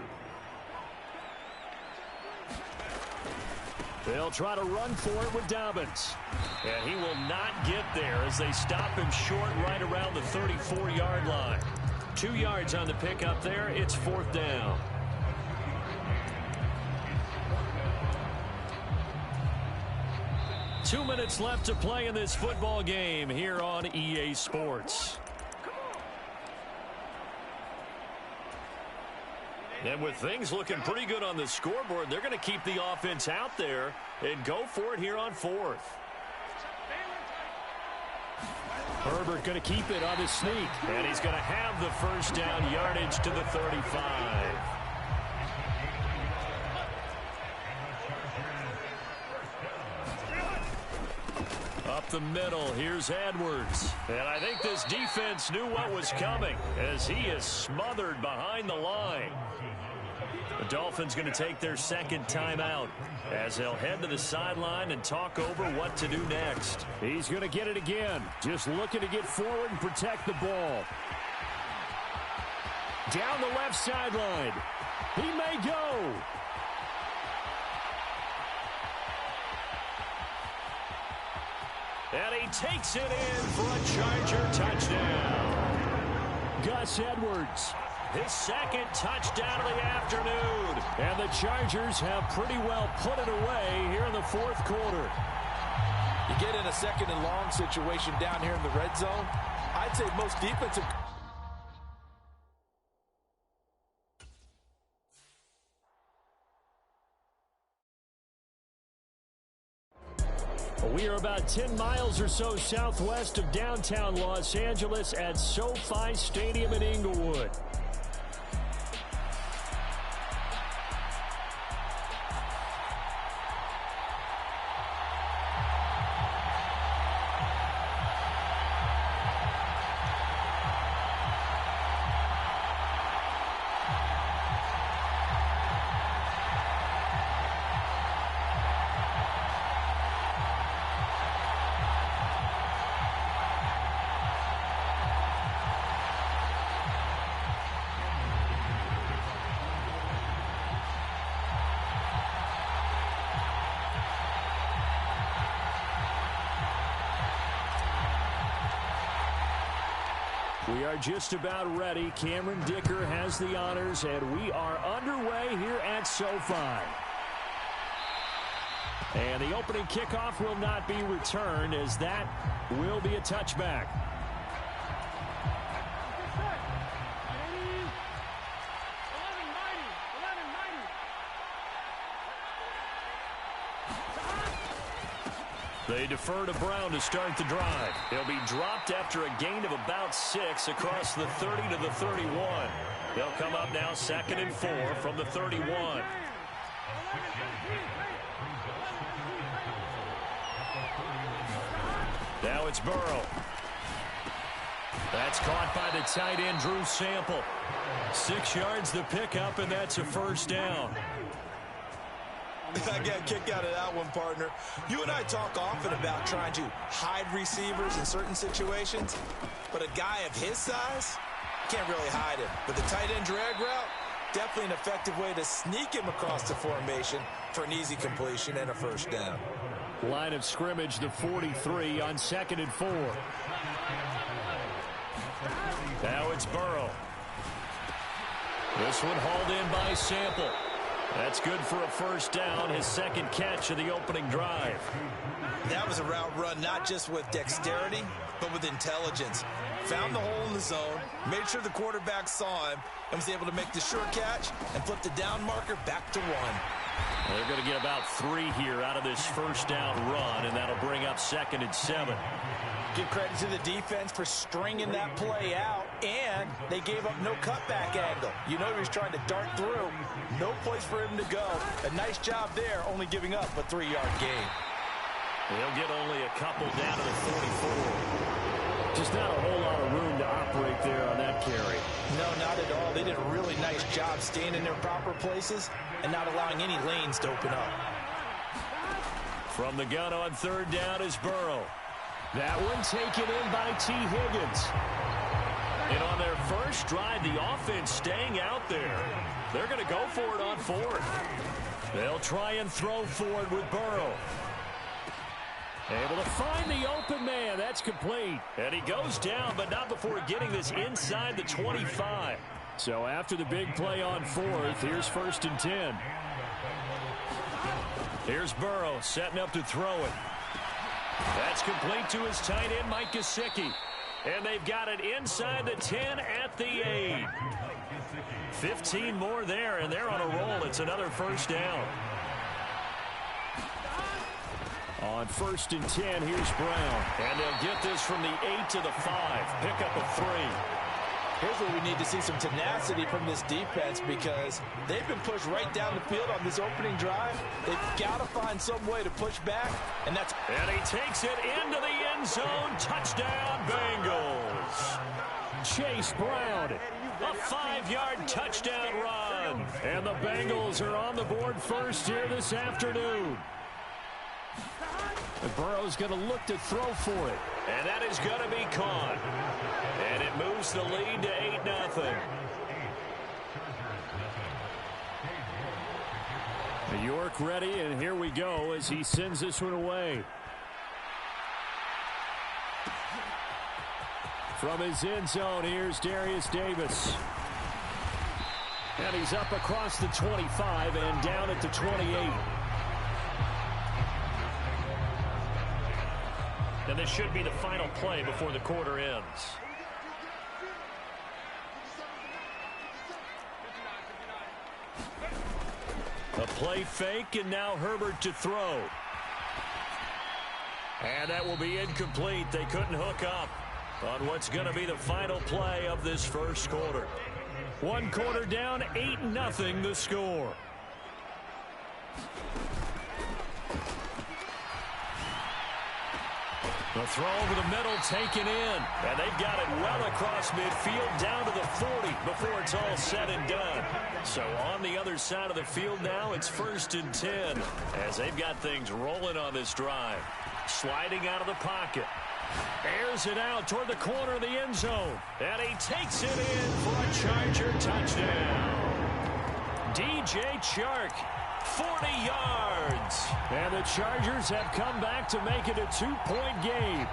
They'll try to run for it with Dobbins. And he will not get there as they stop him short right around the 34-yard line. 2 yards on the pickup there. It's 4th down. Two minutes left to play in this football game here on EA Sports. And with things looking pretty good on the scoreboard, they're going to keep the offense out there and go for it here on 4th. Herbert going to keep it on his sneak. And he's going to have the first down yardage to the 35. Up the middle, here's Edwards. And I think this defense knew what was coming as he is smothered behind the line. The Dolphins going to take their second timeout as they'll head to the sideline and talk over what to do next. He's going to get it again, just looking to get forward and protect the ball. Down the left sideline. He may go. And he takes it in for a Charger touchdown. Gus Edwards, his second touchdown of the afternoon. And the Chargers have pretty well put it away here in the 4th quarter. You get in a 2nd and long situation down here in the red zone, I'd say most defensive... We are about 10 miles or so southwest of downtown Los Angeles at SoFi Stadium in Inglewood. We are just about ready. Cameron Dicker has the honors, and we are underway here at SoFi. And the opening kickoff will not be returned, as that will be a touchback. They defer to Brown to start the drive. He'll be dropped after a gain of about 6 across the 30 to the 31. They'll come up now 2nd and 4 from the 31. Now it's Burrow. That's caught by the tight end, Drew Sample. 6 yards the pickup, and that's a first down. I got a kick out of that one, partner. You and I talk often about trying to hide receivers in certain situations, but a guy of his size can't really hide him. But the tight end drag route, definitely an effective way to sneak him across the formation for an easy completion and a first down. Line of scrimmage, the 43 on 2nd and 4. Now it's Burrow. This one hauled in by Sample. That's good for a first down, his second catch of the opening drive. That was a route run not just with dexterity, but with intelligence. Found the hole in the zone, made sure the quarterback saw him, and was able to make the short catch and flip the down marker back to 1. They're going to get about 3 here out of this first down run, and that'll bring up 2nd and 7. Give credit to the defense for stringing that play out, and they gave up no cutback angle. You know he was trying to dart through. No place for him to go. A nice job there, only giving up a 3-yard gain. They'll get only a couple down to the 44. Just not a whole lot of room to operate there on that carry. No, not at all. They did a really nice job staying in their proper places and not allowing any lanes to open up. From the gun on 3rd down is Burrow. That one taken in by T. Higgins. And on their first drive, the offense staying out there. They're going to go for it on 4th. They'll try and throw for it with Burrow. Able to find the open man. That's complete. And he goes down, but not before getting this inside the 25. So after the big play on 4th, here's 1st and 10. Here's Burrow setting up to throw it. That's complete to his tight end, Mike Gesicki. And they've got it inside the 10 at the 8. 15 more there, and they're on a roll. It's another first down. On 1st and 10, here's Brown. And they'll get this from the 8 to the 5. Pick up a 3. Here's where we need to see some tenacity from this defense because they've been pushed right down the field on this opening drive. They've got to find some way to push back, and that's... And he takes it into the end zone. Touchdown, Bengals. Chase Brown. A 5-yard touchdown run. And the Bengals are on the board first here this afternoon. And Burrow's going to look to throw for it. And that is going to be caught. And it moves the lead to 8-0. York ready, and here we go as he sends this one away. From his end zone, here's Darius Davis. And he's up across the 25 and down at the 28. And this should be the final play before the quarter ends. A play fake, and now Herbert to throw. And that will be incomplete. They couldn't hook up on what's going to be the final play of this first quarter. 1 quarter down, 8-0 the score. The throw over the middle taken in. And they've got it well across midfield down to the 40 before it's all said and done. So on the other side of the field now, it's 1st and 10 as they've got things rolling on this drive. Sliding out of the pocket. Airs it out toward the corner of the end zone. And he takes it in for a Charger touchdown. DJ Chark, 40 yards. And the Chargers have come back to make it a 2-point game.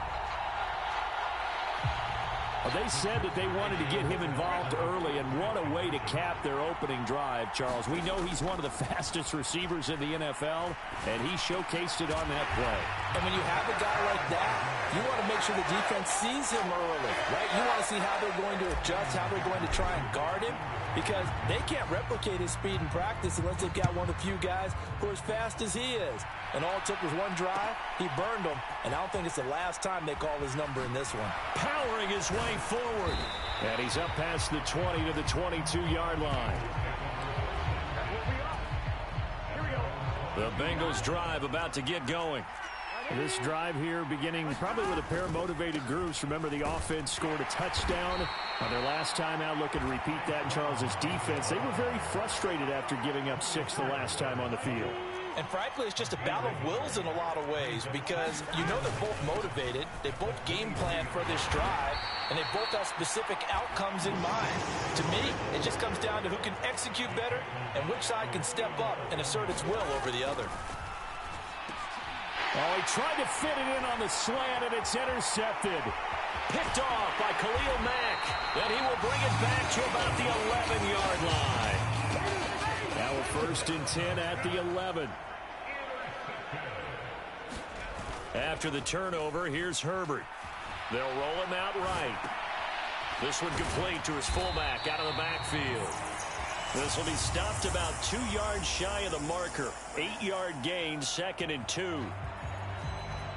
Well, they said that they wanted to get him involved early, and what a way to cap their opening drive, Charles. We know he's one of the fastest receivers in the NFL, and he showcased it on that play. And when you have a guy like that, you want to make sure the defense sees him early, right? You want to see how they're going to adjust, how they're going to try and guard him, because they can't replicate his speed in practice unless they've got one of the few guys who are as fast as he is. And all it took was one drive. He burned them, and I don't think it's the last time they call his number in this one. Powering his way forward. And he's up past the 20 to the 22-yard line. The Bengals drive about to get going. This drive here beginning probably with a pair of motivated groups. Remember, the offense scored a touchdown on their last time out. Looking to repeat that in Charles's defense. They were very frustrated after giving up 6 the last time on the field. And frankly, it's just a battle of wills in a lot of ways because you know they're both motivated. They both game plan for this drive, and they both have specific outcomes in mind. To me, it just comes down to who can execute better and which side can step up and assert its will over the other. Oh, he tried to fit it in on the slant, and it's intercepted. Picked off by Khalil Mack. And he will bring it back to about the 11-yard line. Now a 1st and 10 at the 11. After the turnover, here's Herbert. They'll roll him out right. This one complete to his fullback out of the backfield. This will be stopped about 2 yards shy of the marker. 8-yard gain, 2nd and 2.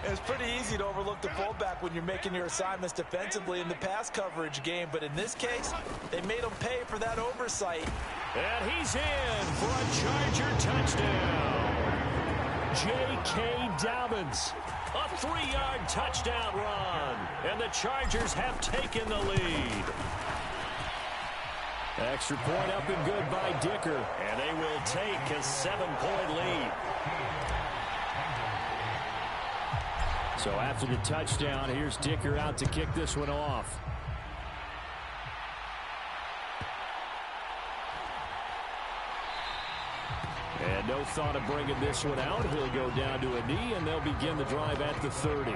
It's pretty easy to overlook the fullback when you're making your assignments defensively in the pass coverage game, but in this case, they made him pay for that oversight. And he's in for a Charger touchdown. J.K. Dobbins, a 3-yard touchdown run, and the Chargers have taken the lead. Extra point up and good by Dicker, and they will take a 7-point lead. So after the touchdown, here's Dicker out to kick this one off. And no thought of bringing this one out. He'll go down to a knee, and they'll begin the drive at the 30.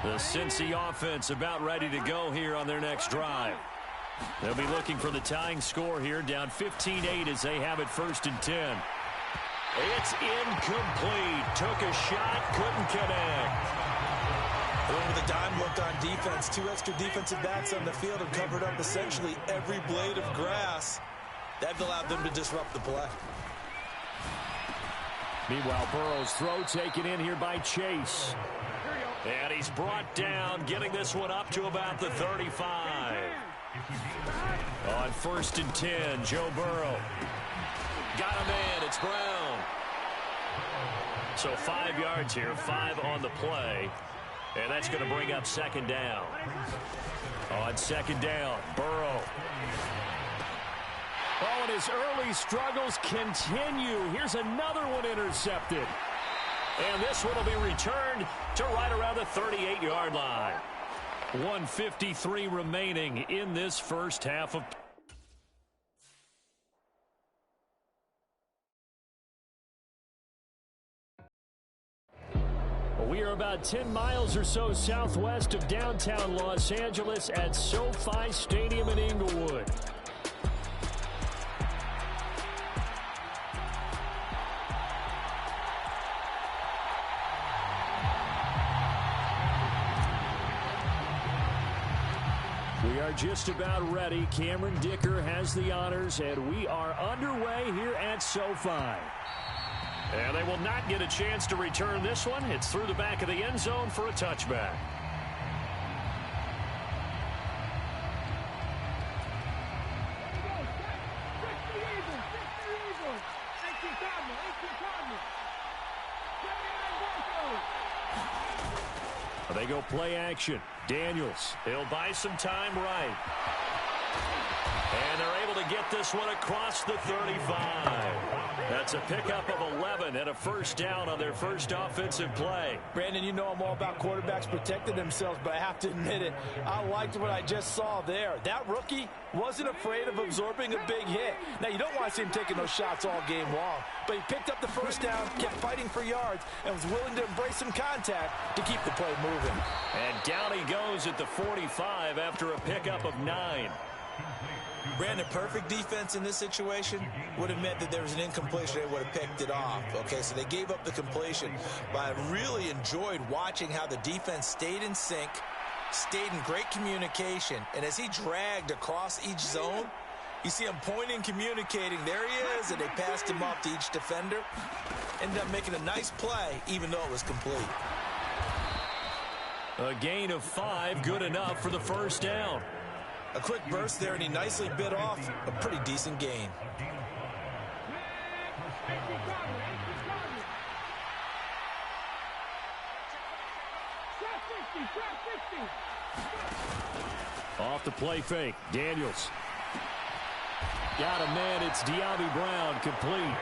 The Cincy offense about ready to go here on their next drive. They'll be looking for the tying score here, down 15-8 as they have it 1st and 10. It's incomplete. Took a shot, couldn't connect. Over the dime look on defense, 2 extra defensive backs on the field have covered up essentially every blade of grass. That allowed them to disrupt the play. Meanwhile, Burrow's throw taken in here by Chase. And he's brought down, getting this one up to about the 35. On 1st and 10, Joe Burrow. Got him in. It's Brown. So 5 yards here, 5 on the play. And that's going to bring up 2nd down. On 2nd down, Burrow. Oh, and his early struggles continue. Here's another one intercepted. And this one will be returned to right around the 38-yard line. 1:53 remaining in this first half of We are about 10 miles or so southwest of downtown Los Angeles at SoFi Stadium in Inglewood. We are just about ready. Cameron Dicker has the honors, and we are underway here at SoFi. And they will not get a chance to return this one. It's through the back of the end zone for a touchback. They go play action. Daniels, he'll buy some time right. And they're able to get this one across the 35. That's a pickup of 11 and a 1st down on their first offensive play. Brandon, you know I'm all about quarterbacks protecting themselves, but I have to admit it. I liked what I just saw there. That rookie wasn't afraid of absorbing a big hit. Now, you don't want to see him taking those shots all game long, but he picked up the 1st down, kept fighting for yards, and was willing to embrace some contact to keep the play moving. And down he goes at the 45 after a pickup of 9. Brandon, perfect defense in this situation would have meant that there was an incompletion. They would have picked it off. Okay, so they gave up the completion. But I really enjoyed watching how the defense stayed in sync, stayed in great communication. And as he dragged across each zone, you see him pointing, communicating. There he is, and they passed him off to each defender. Ended up making a nice play, even though it was complete. A gain of 5, good enough for the 1st down. A quick burst there, and he nicely bit off a pretty decent gain. Off the play fake, Daniels. Got a man, it's De'Ami Brown, complete.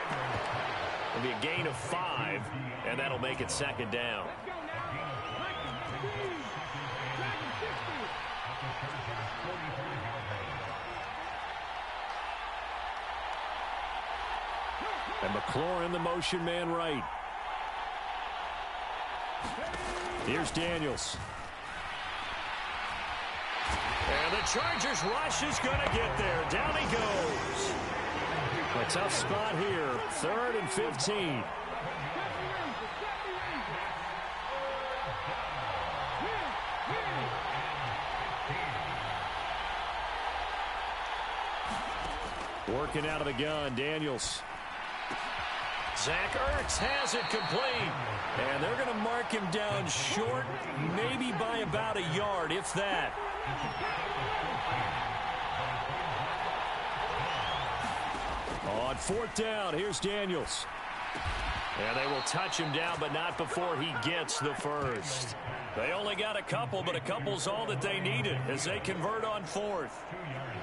It'll be a gain of 5, and that'll make it 2nd down. And McLaurin, the motion man right. Here's Daniels. And the Chargers rush is going to get there. Down he goes. A tough spot here. 3rd and 15. Working out of the gun, Daniels. Zach Ertz has it complete. And they're going to mark him down short, maybe by about a yard, if that. On fourth down, here's Daniels. And they will touch him down, but not before he gets the first. They only got a couple, but a couple's all that they needed as they convert on fourth.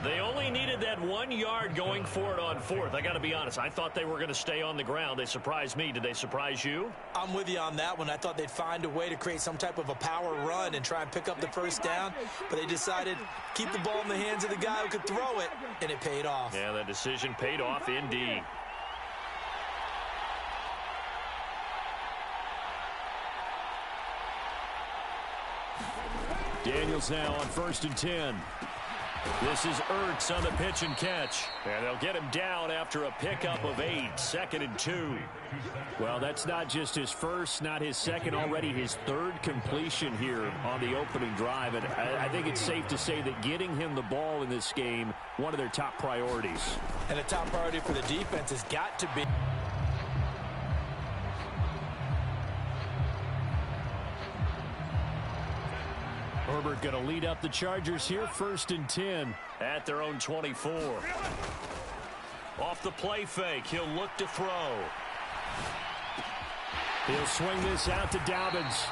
They only needed that 1 yard going for it on fourth. I got to be honest, I thought they were going to stay on the ground. They surprised me. Did they surprise you? I'm with you on that one. I thought they'd find a way to create some type of a power run and try and pick up the first down, but they decided to keep the ball in the hands of the guy who could throw it, and it paid off. Yeah, that decision paid off indeed. Daniels now on 1st and 10. This is Ertz on the pitch and catch. And they'll get him down after a pickup of 8, 2nd and 2. Well, that's not just his first, not his second, already his third completion here on the opening drive. And I think it's safe to say that getting him the ball in this game, one of their top priorities. And the top priority for the defense has got to be... Herbert going to lead up the Chargers here, 1st and 10. At their own 24. Off the play fake, he'll look to throw. He'll swing this out to Dobbins.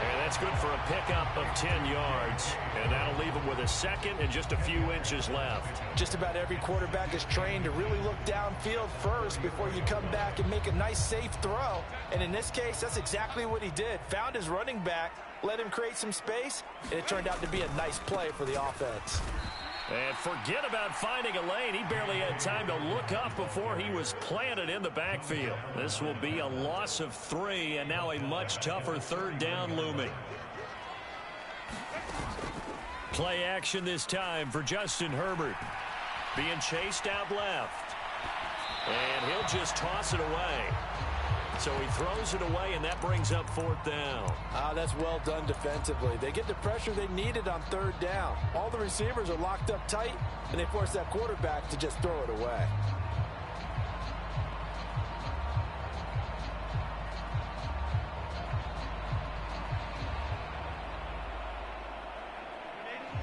And that's good for a pickup of 10 yards. And that'll leave him with a second and just a few inches left. Just about every quarterback is trained to really look downfield first before you come back and make a nice, safe throw. And in this case, that's exactly what he did. Found his running back, let him create some space, and it turned out to be a nice play for the offense. And forget about finding a lane. He barely had time to look up before he was planted in the backfield. This will be a loss of 3, and now a much tougher 3rd down looming. Play action this time for Justin Herbert. Being chased out left. And he'll just toss it away. So he throws it away, and that brings up 4th down. That's well done defensively. They get the pressure they needed on 3rd down. All the receivers are locked up tight, and they force that quarterback to just throw it away.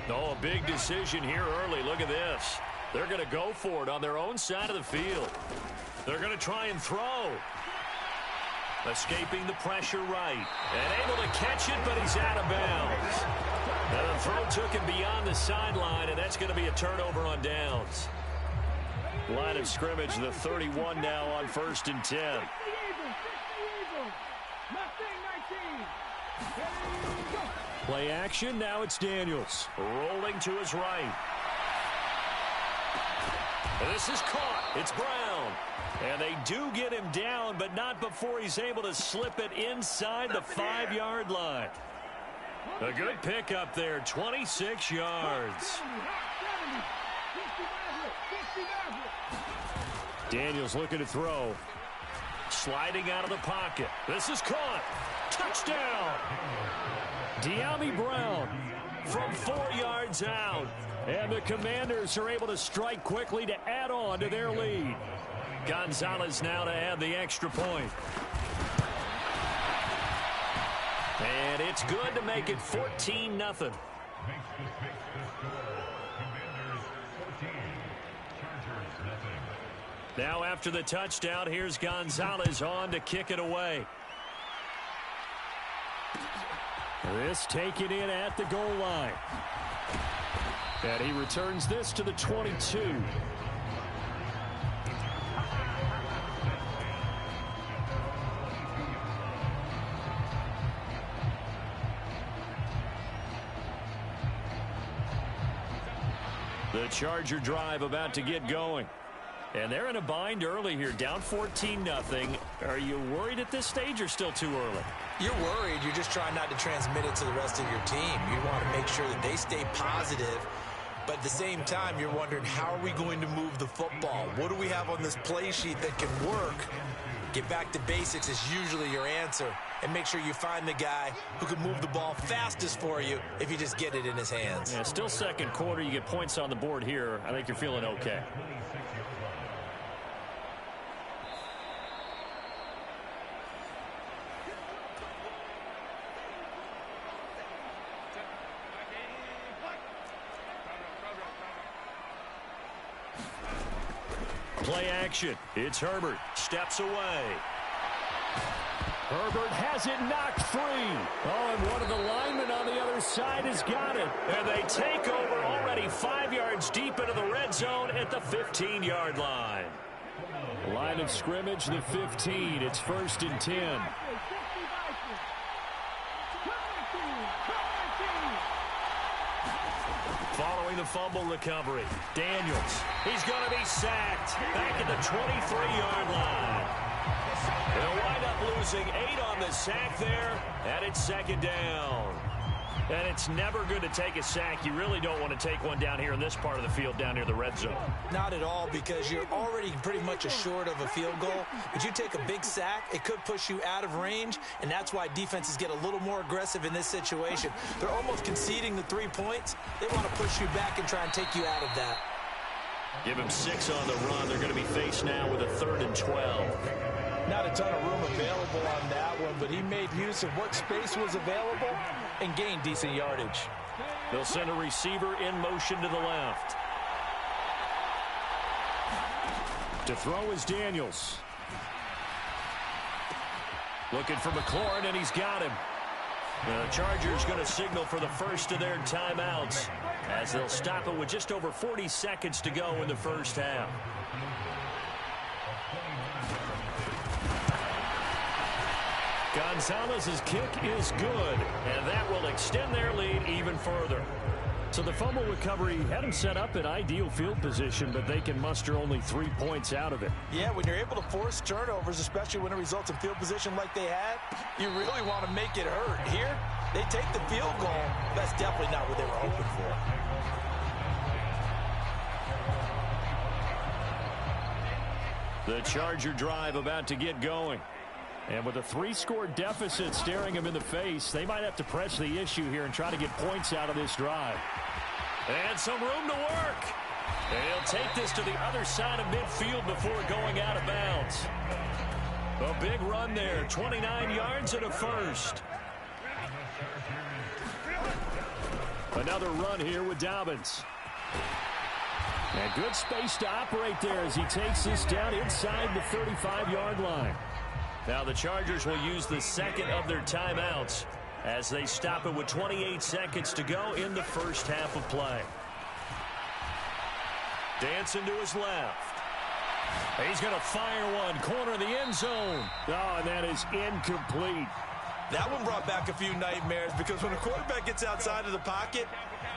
Oh, a big decision here early. Look at this. They're going to go for it on their own side of the field. They're going to try and throw. Escaping the pressure right. And able to catch it, but he's out of bounds. And the throw took him beyond the sideline, and that's going to be a turnover on downs. Line of scrimmage, the 31 now on 1st and 10. Play action, now it's Daniels. Rolling to his right. And this is caught. It's Brown. And they do get him down, but not before he's able to slip it inside the 5-yard line. A good pickup there, 26 yards. Daniels looking to throw. Sliding out of the pocket. This is caught. Touchdown. De'Ami Brown from 4 yards out. And the Commanders are able to strike quickly to add on to their lead. Gonzalez now to add the extra point. And it's good to make it 14-0. Now after the touchdown, here's Gonzalez on to kick it away. This taken in at the goal line. And he returns this to the 22. The Charger drive about to get going. And they're in a bind early here, down 14-0. Are you worried at this stage or still too early? You're worried. You're just trying not to transmit it to the rest of your team. You want to make sure that they stay positive. But at the same time, you're wondering, how are we going to move the football? What do we have on this play sheet that can work? Get back to basics is usually your answer. And make sure you find the guy who can move the ball fastest for you if you just get it in his hands. Yeah, still second quarter. You get points on the board here. I think you're feeling okay. Play action. It's Herbert. Steps away. Herbert has it knocked free. Oh, and one of the linemen on the other side has got it. And they take over already 5 yards deep into the red zone at the 15-yard line. Line of scrimmage, the 15. It's 1st and 10. Following the fumble recovery, Daniels. He's going to be sacked back at the 23-yard line. They'll wind up losing 8 on the sack there, and it's 2nd down. And it's never good to take a sack. You really don't want to take one down here in this part of the field down near the red zone. Not at all, because you're already pretty much assured of a field goal. But you take a big sack, it could push you out of range, and that's why defenses get a little more aggressive in this situation. They're almost conceding the 3 points. They want to push you back and try and take you out of that. Give him 6 on the run. They're going to be faced now with a 3rd and 12. Not a ton of room available on that one, but he made use of what space was available and gained decent yardage. They'll send a receiver in motion to the left. To throw is Daniels. Looking for McLaurin, and he's got him. The Chargers going to signal for the first of their timeouts as they'll stop it with just over 40 seconds to go in the first half. Gonzalez's kick is good, and that will extend their lead even further. So the fumble recovery had them set up in ideal field position, but they can muster only 3 points out of it. Yeah, when you're able to force turnovers, especially when it results in field position like they had, you really want to make it hurt. Here, they take the field goal. That's definitely not what they were hoping for. The Charger drive about to get going. And with a 3-score deficit staring them in the face, they might have to press the issue here and try to get points out of this drive. And some room to work. And he'll take this to the other side of midfield before going out of bounds. A big run there, 29 yards and a first. Another run here with Dobbins. And good space to operate there as he takes this down inside the 35-yard line. Now the Chargers will use the second of their timeouts as they stop it with 28 seconds to go in the first half of play. Dancing to his left. He's going to fire one, corner of the end zone. Oh, and that is incomplete. That one brought back a few nightmares because when a quarterback gets outside of the pocket,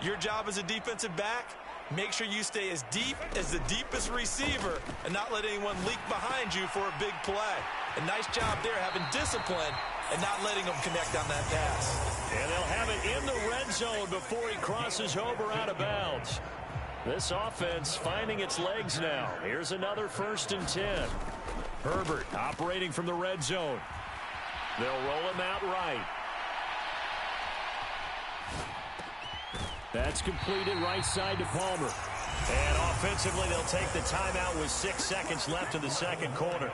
your job as a defensive back, make sure you stay as deep as the deepest receiver and not let anyone leak behind you for a big play. A nice job there having discipline and not letting them connect on that pass. And they'll have it in the red zone before he crosses over out of bounds. This offense finding its legs now. Here's another 1st and 10. Herbert operating from the red zone. They'll roll him out right. That's completed right side to Palmer. And offensively, they'll take the timeout with 6 seconds left in the second quarter.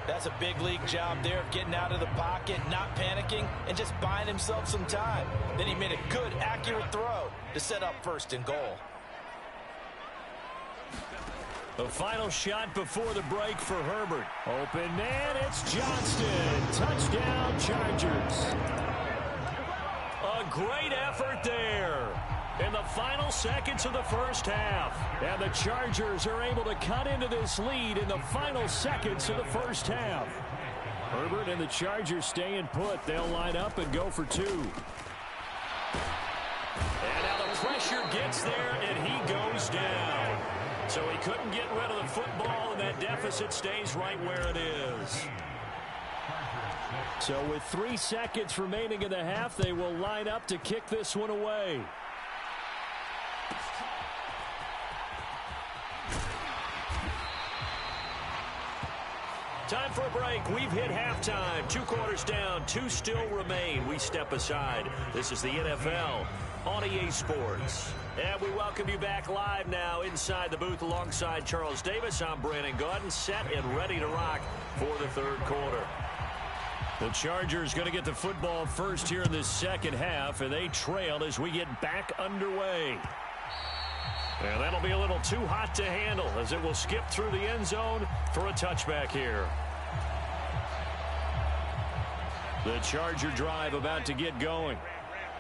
That's a big league job there of getting out of the pocket, not panicking, and just buying himself some time. Then he made a good, accurate throw to set up 1st and goal. The final shot before the break for Herbert. Open man, it's Johnston. Touchdown, Chargers. A great effort there in the final seconds of the first half. And the Chargers are able to cut into this lead in the final seconds of the first half. Herbert and the Chargers staying put. They'll line up and go for 2. And now the pressure gets there, and he goes down. So he couldn't get rid of the football, and that deficit stays right where it is. So with 3 seconds remaining in the half, they will line up to kick this one away. Time for a break. We've hit halftime. 2 quarters down. 2 still remain. We step aside. This is the NFL on EA Sports. And we welcome you back live now inside the booth alongside Charles Davis. I'm Brandon Gaudin, set and ready to rock for the third quarter. The Chargers going to get the football first here in this second half, and they trail as we get back underway. And that'll be a little too hot to handle as it will skip through the end zone for a touchback here. The Charger drive about to get going.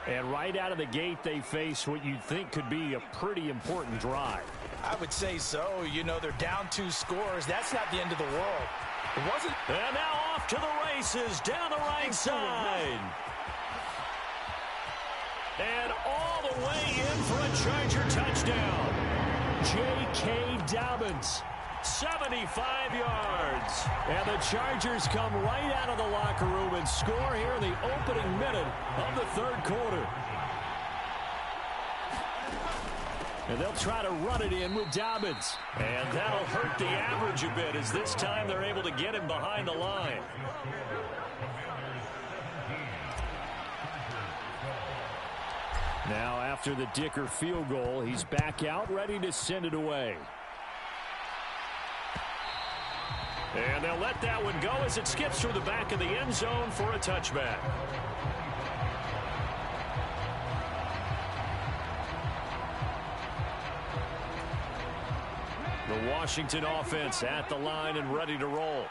And right out of the gate, they face what you'd think could be a pretty important drive. I would say so. You know, they're down 2 scores. That's not the end of the world. It wasn't. And now off to the races down the right side. And all the way in for a Charger touchdown. J.K. Dobbins, 75 yards. And the Chargers come right out of the locker room and score here in the opening minute of the third quarter. And they'll try to run it in with Dobbins. And that'll hurt the average a bit as this time they're able to get him behind the line. Now after the Dicker field goal, he's back out ready to send it away. And they'll let that one go as it skips through the back of the end zone for a touchback. The Washington offense at the line and ready to roll.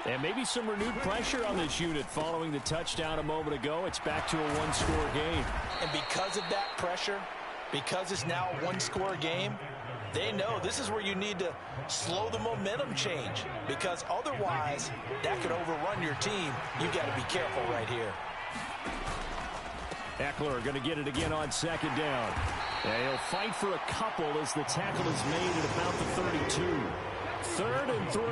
And maybe some renewed pressure on this unit following the touchdown a moment ago. It's back to a one-score game. And because of that pressure, because it's now a one-score game, they know this is where you need to slow the momentum change. Because otherwise, that could overrun your team. You've got to be careful right here. Eckler going to get it again on second down. And he'll fight for a couple as the tackle is made at about the 32. 3rd and 3.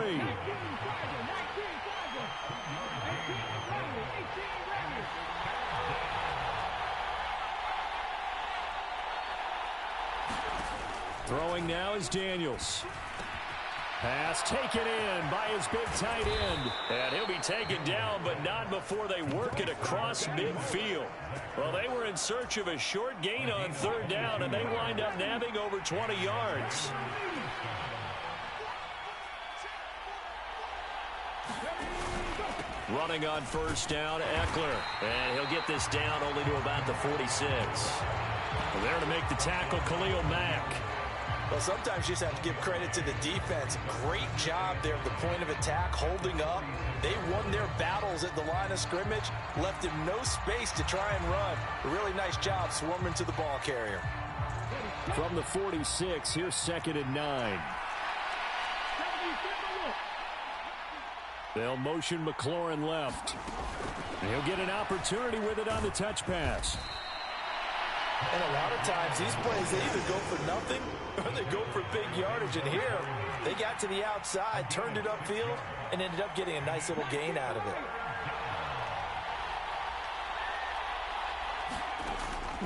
Throwing now is Daniels. Pass taken in by his big tight end. And he'll be taken down, but not before they work it across midfield. Well, they were in search of a short gain on 3rd down, and they wind up nabbing over 20 yards. Running on 1st down, Eckler. And he'll get this down only to about the 46. There to make the tackle, Khalil Mack. Well, sometimes you just have to give credit to the defense. Great job there at the point of attack, holding up. They won their battles at the line of scrimmage, left him no space to try and run. A really nice job swarming to the ball carrier. From the 46, here's 2nd and 9. They'll motion McLaurin left. He'll get an opportunity with it on the touch pass. And a lot of times these plays, they either go for nothing or they go for big yardage. And here, they got to the outside, turned it upfield, and ended up getting a nice little gain out of it.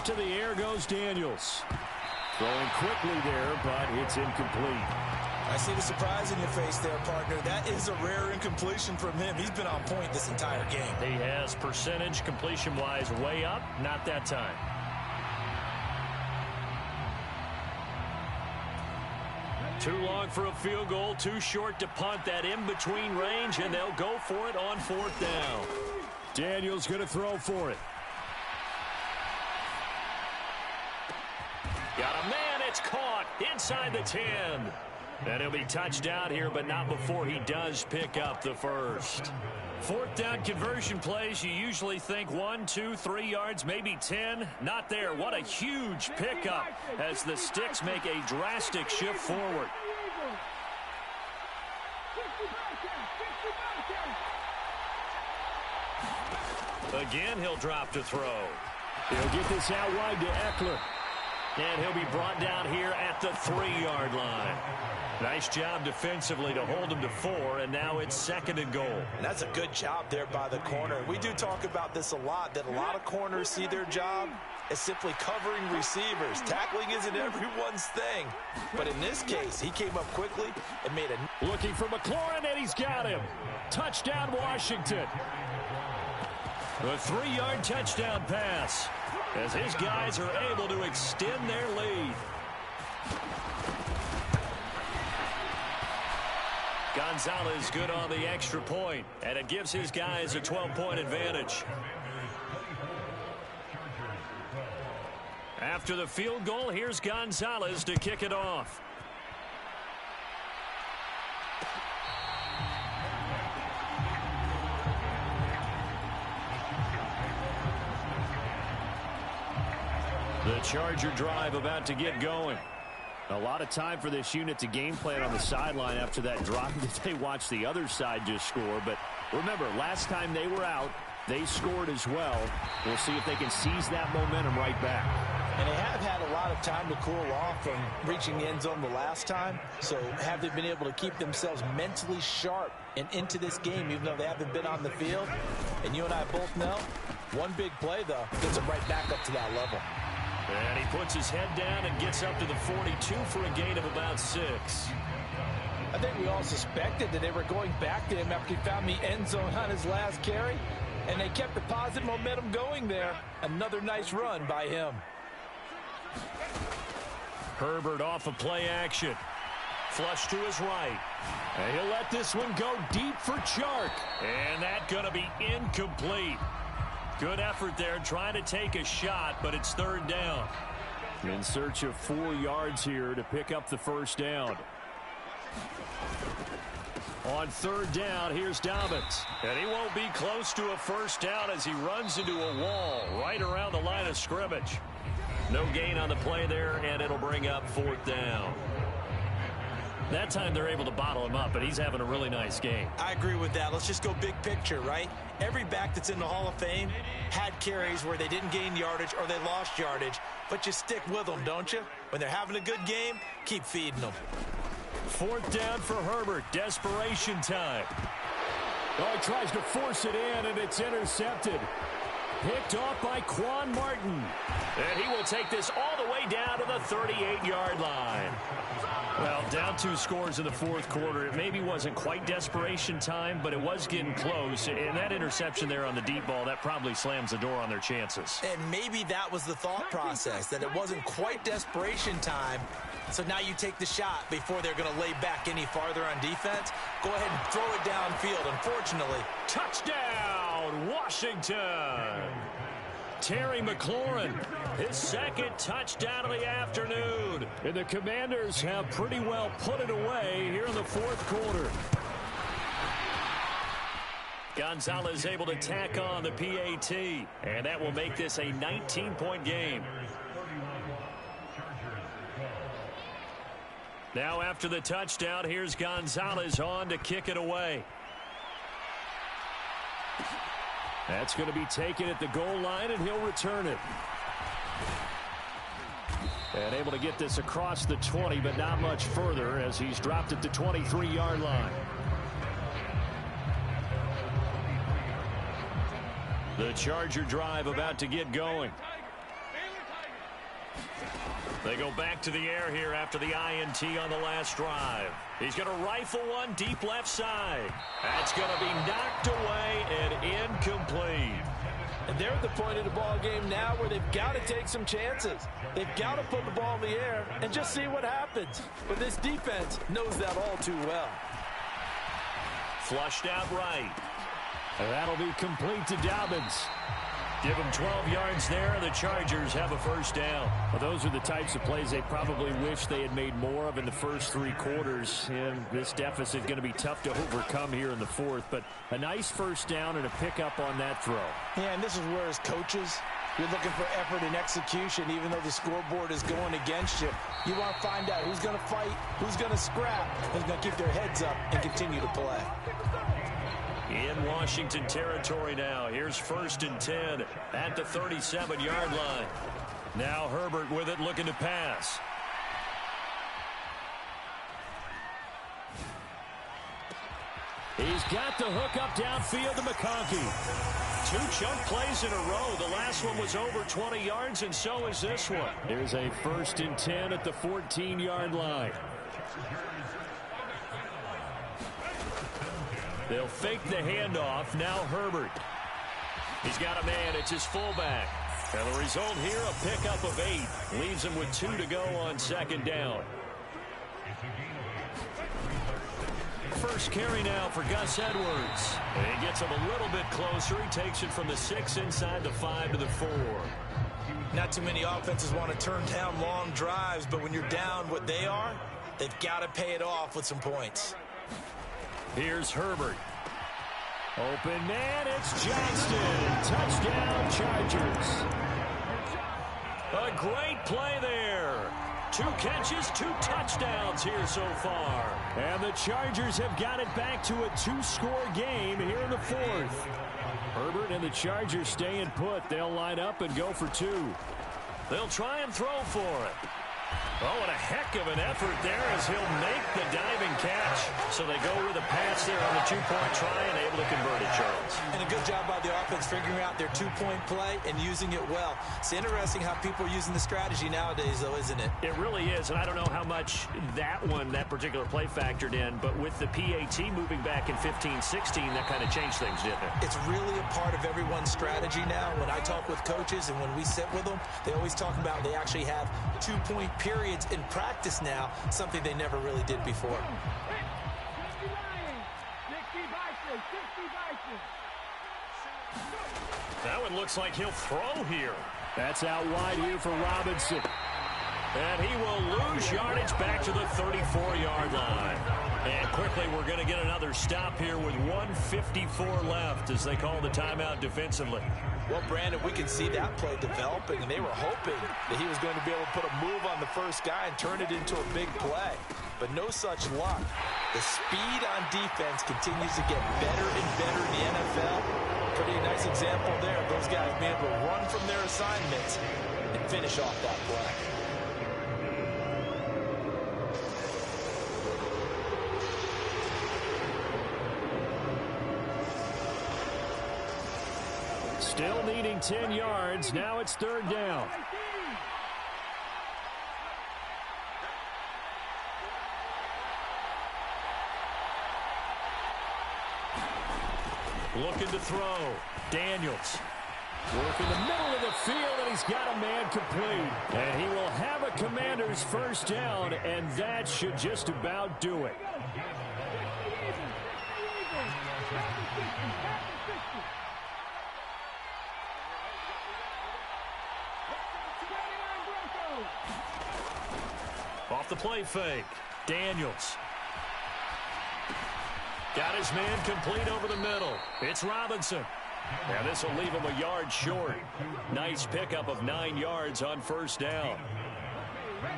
To the air goes Daniels. Throwing quickly there, but it's incomplete. I see the surprise in your face there, partner. That is a rare incompletion from him. He's been on point this entire game. He has percentage completion-wise way up, not that time. Too long for a field goal, too short to punt. That in-between range, and they'll go for it on 4th down. Daniels going to throw for it. Got a man, it's caught inside the 10. And he'll be touched down here, but not before he does pick up the first. 4th down conversion plays, you usually think 1, 2, 3 yards, maybe 10. Not there. What a huge pickup as the Sticks make a drastic shift forward. Again, he'll drop to throw. He'll get this out wide to Eckler. And he'll be brought down here at the 3-yard line. Nice job defensively to hold him to 4, and now it's 2nd and goal. And that's a good job there by the corner. We do talk about this a lot, that a lot of corners see their job as simply covering receivers. Tackling isn't everyone's thing. But in this case, he came up quickly and made a... Looking for McLaurin, and he's got him. Touchdown, Washington. A 3-yard touchdown pass as his guys are able to extend their lead. Gonzalez good on the extra point, and it gives his guys a 12-point advantage. After the field goal, here's Gonzalez to kick it off. The Charger drive about to get going. A lot of time for this unit to game plan on the sideline after that drop that they watched the other side just score. But remember, last time they were out, they scored as well. We'll see if they can seize that momentum right back. And they have had a lot of time to cool off from reaching the end zone the last time. So have they been able to keep themselves mentally sharp and into this game, even though they haven't been on the field? And you and I both know, one big play, though, gets them right back up to that level. And he puts his head down and gets up to the 42 for a gain of about 6. I think we all suspected that they were going back to him after he found the end zone on his last carry. And they kept the positive momentum going there. Another nice run by him. Herbert off of play action. Flush to his right. And he'll let this one go deep for Chark. And that's going to be incomplete. Good effort there, trying to take a shot, but it's 3rd down. In search of 4 yards here to pick up the 1st down. On 3rd down, here's Dobbins. And he won't be close to a 1st down as he runs into a wall right around the line of scrimmage. No gain on the play there, and it'll bring up 4th down. That time they're able to bottle him up, but he's having a really nice game. I agree with that. Let's just go big picture, right? Every back that's in the Hall of Fame had carries where they didn't gain yardage or they lost yardage, but you stick with them, don't you? When they're having a good game, keep feeding them. 4th down for Herbert. Desperation time. Oh, he tries to force it in, and it's intercepted. Picked off by Quan Martin. And he will take this all the way down to the 38-yard line. Well, down 2 scores in the 4th quarter. It maybe wasn't quite desperation time, but it was getting close. And that interception there on the deep ball, that probably slams the door on their chances. And maybe that was the thought process, that it wasn't quite desperation time. So now you take the shot before they're going to lay back any farther on defense. Go ahead and throw it downfield. Unfortunately, touchdown, Washington. Terry McLaurin, his 2nd touchdown of the afternoon. And the Commanders have pretty well put it away here in the 4th quarter. Gonzalez able to tack on the PAT, and that will make this a 19-point game. Now after the touchdown, here's Gonzalez on to kick it away. That's going to be taken at the goal line, and he'll return it. And able to get this across the 20, but not much further as he's dropped at the 23-yard line. The Charger drive about to get going. They go back to the air here after the INT on the last drive. He's going to rifle one deep left side. That's going to be knocked away and incomplete. And they're at the point of the ball game now where they've got to take some chances. They've got to put the ball in the air and just see what happens. But this defense knows that all too well. Flushed out right. And that'll be complete to Dobbins. Give them 12 yards there. The Chargers have a 1st down. Well, those are the types of plays they probably wish they had made more of in the first 3 quarters. And this deficit is going to be tough to overcome here in the 4th. But a nice 1st down and a pickup on that throw. Yeah, and this is where as coaches, you're looking for effort and execution, even though the scoreboard is going against you. You want to find out who's going to fight, who's going to scrap, who's going to keep their heads up and continue to play. In Washington territory now. Here's 1st and 10 at the 37-yard line. Now Herbert with it, looking to pass. He's got the hook up downfield to McConkey. 2 chunk plays in a row. The last one was over 20 yards, and so is this one. There's a 1st and 10 at the 14-yard line. They'll fake the handoff. Now Herbert. He's got a man. It's his fullback. And the result here, a pickup of 8. Leaves him with 2 to go on 2nd down. First carry now for Gus Edwards. And he gets him a little bit closer. He takes it from the 6 inside the 5 to the 4. Not too many offenses want to turn down long drives, but when you're down what they are, they've got to pay it off with some points. Here's Herbert. Open man, it's Johnston. Touchdown, Chargers. A great play there. 2 catches, 2 touchdowns here so far. And the Chargers have got it back to a 2-score game here in the 4th. Herbert and the Chargers staying put. They'll line up and go for 2. They'll try and throw for it. Oh, and a heck of an effort there as he'll make the diving catch. So they go with a pass there on the 2-point try and able to convert it, Charles. And a good job by the offense figuring out their 2-point play and using it well. It's interesting how people are using the strategy nowadays, though, isn't it? It really is, and I don't know how much that particular play factored in, but with the PAT moving back in 15-16, that kind of changed things, didn't it? It's really a part of everyone's strategy now. When I talk with coaches and when we sit with them, they always talk about they actually have 2-point periods in practice now, something they never really did before. That one looks like he'll throw here. That's out wide here for Robinson. And he will lose yardage back to the 34-yard line. And quickly we're going to get another stop here with 1:54 left as they call the timeout defensively. Well, Brandon, we can see that play developing, and they were hoping that he was going to be able to put a move on the first guy and turn it into a big play. But no such luck. The speed on defense continues to get better and better in the NFL. Pretty nice example there of those guys being able to run from their assignments and finish off that play. Still needing 10 yards. Now it's 3rd down. Looking to throw. Daniels. Working the middle of the field, and he's got a man complete. And he will have a Commander's 1st down, and that should just about do it. Off the play fake. Daniels. Got his man complete over the middle. It's Robinson. And this will leave him a yard short. Nice pickup of 9 yards on 1st down.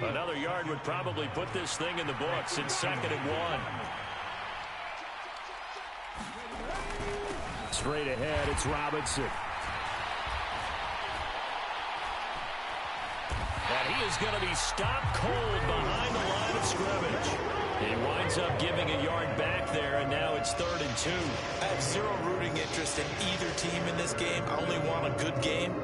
Another yard would probably put this thing in the books. It's 2nd and 1. Straight ahead, it's Robinson. And he is going to be stopped cold behind the line of scrimmage. He winds up giving a yard back there, and now it's 3rd and 2. I have zero rooting interest in either team in this game. I only want a good game.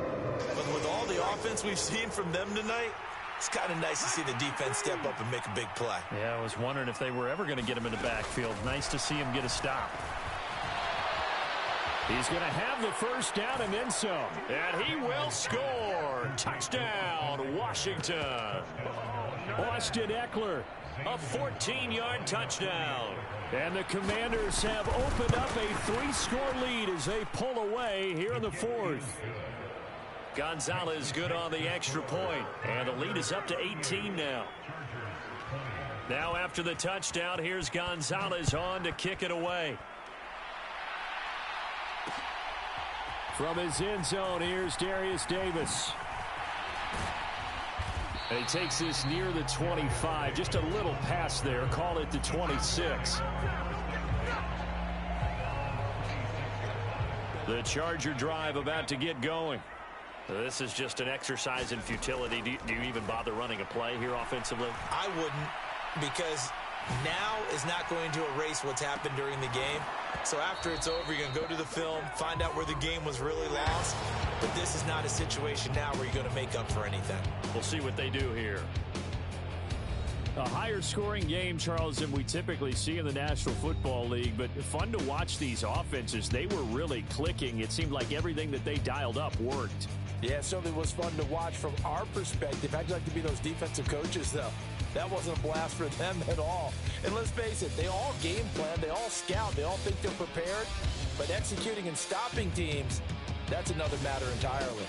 But with all the offense we've seen from them tonight, it's kind of nice to see the defense step up and make a big play. Yeah, I was wondering if they were ever going to get him in the backfield. Nice to see him get a stop. He's going to have the 1st down and then some. And he will score. Touchdown, Washington. Austin Eckler, a 14-yard touchdown. And the Commanders have opened up a 3-score lead as they pull away here in the 4th. Gonzalez good on the extra point. And the lead is up to 18 now. Now after the touchdown, here's Gonzalez on to kick it away. From his end zone, here's Darius Davis. And he takes this near the 25. Just a little pass there. Call it the 26. The Charger drive about to get going. This is just an exercise in futility. Do you even bother running a play here offensively? I wouldn't, because now is not going to erase what's happened during the game. So after it's over, you're going to go to the film, find out where the game was really lost. But this is not a situation now where you're going to make up for anything. We'll see what they do here. A higher scoring game, Charles, than we typically see in the National Football League, but fun to watch these offenses. They were really clicking. It seemed like everything that they dialed up worked. Yeah, it certainly was fun to watch from our perspective. How'd you like to be those defensive coaches, though? That wasn't a blast for them at all. And let's face it, they all game plan, they all scout, they all think they're prepared. But executing and stopping teams, that's another matter entirely.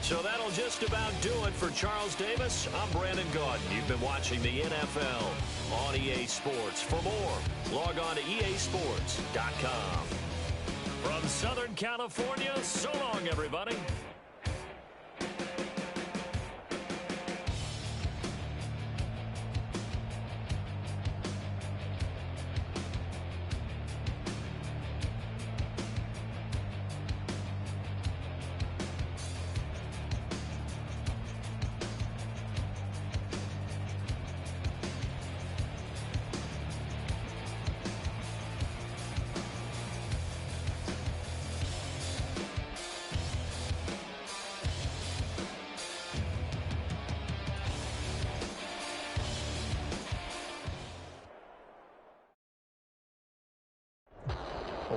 So that'll just about do it for Charles Davis. I'm Brandon Gaudin. You've been watching the NFL on EA Sports. For more, log on to easports.com. From Southern California, so long, everybody.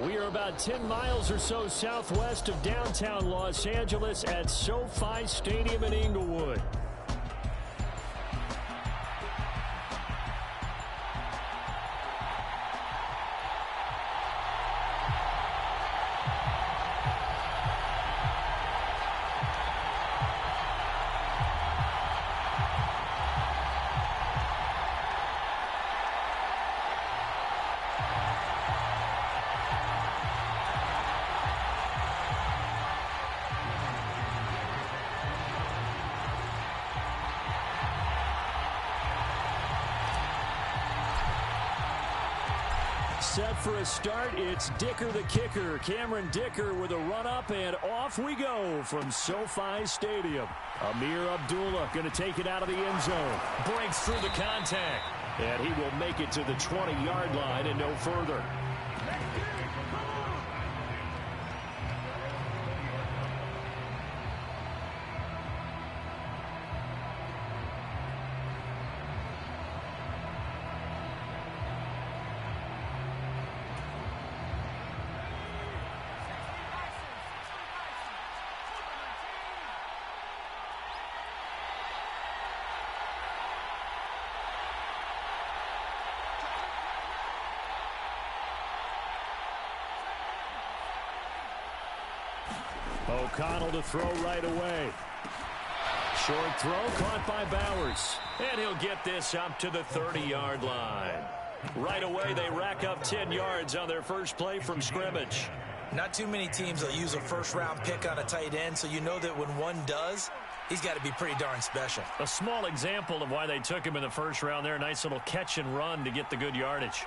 We are about 10 miles or so southwest of downtown Los Angeles at SoFi Stadium in Inglewood. Set for a start, it's Dicker the kicker. Cameron Dicker with a run-up, and off we go from SoFi Stadium. Amir Abdullah going to take it out of the end zone. Breaks through the contact. And he will make it to the 20-yard line and no further. O'Connell to throw right away. Short throw caught by Bowers. And he'll get this up to the 30-yard line. Right away, they rack up 10 yards on their first play from scrimmage. Not too many teams will use a first-round pick on a tight end, so you know that when one does, he's got to be pretty darn special. A small example of why they took him in the first round there. Nice little catch and run to get the good yardage.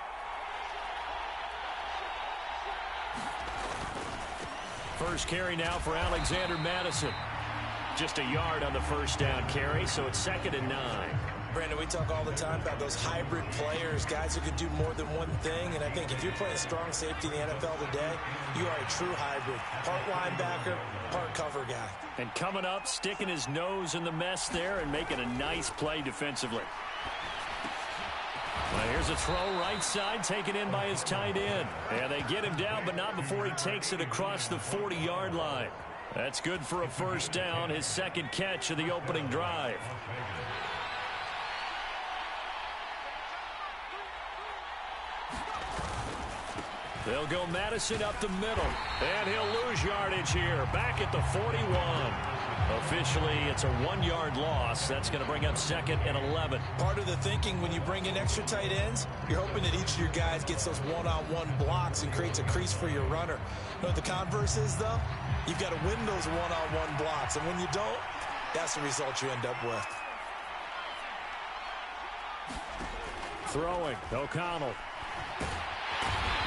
First carry now for Alexander Madison. Just a yard on the first down carry, so it's 2nd and 9. Brandon, we talk all the time about those hybrid players, guys who can do more than one thing, and I think if you're playing strong safety in the NFL today, you are a true hybrid. Part linebacker, part cover guy. And coming up, sticking his nose in the mess there and making a nice play defensively. Well, here's a throw right side, taken in by his tight end. And they get him down, but not before he takes it across the 40-yard line. That's good for a first down, his second catch of the opening drive. They'll go Madison up the middle, and he'll lose yardage here, back at the 41. Officially, it's a 1-yard loss. That's going to bring up 2nd and 11. Part of the thinking when you bring in extra tight ends, you're hoping that each of your guys gets those one-on-one blocks and creates a crease for your runner. You know what the converse is, though? You've got to win those one-on-one blocks, and when you don't, that's the result you end up with. Throwing, O'Connell.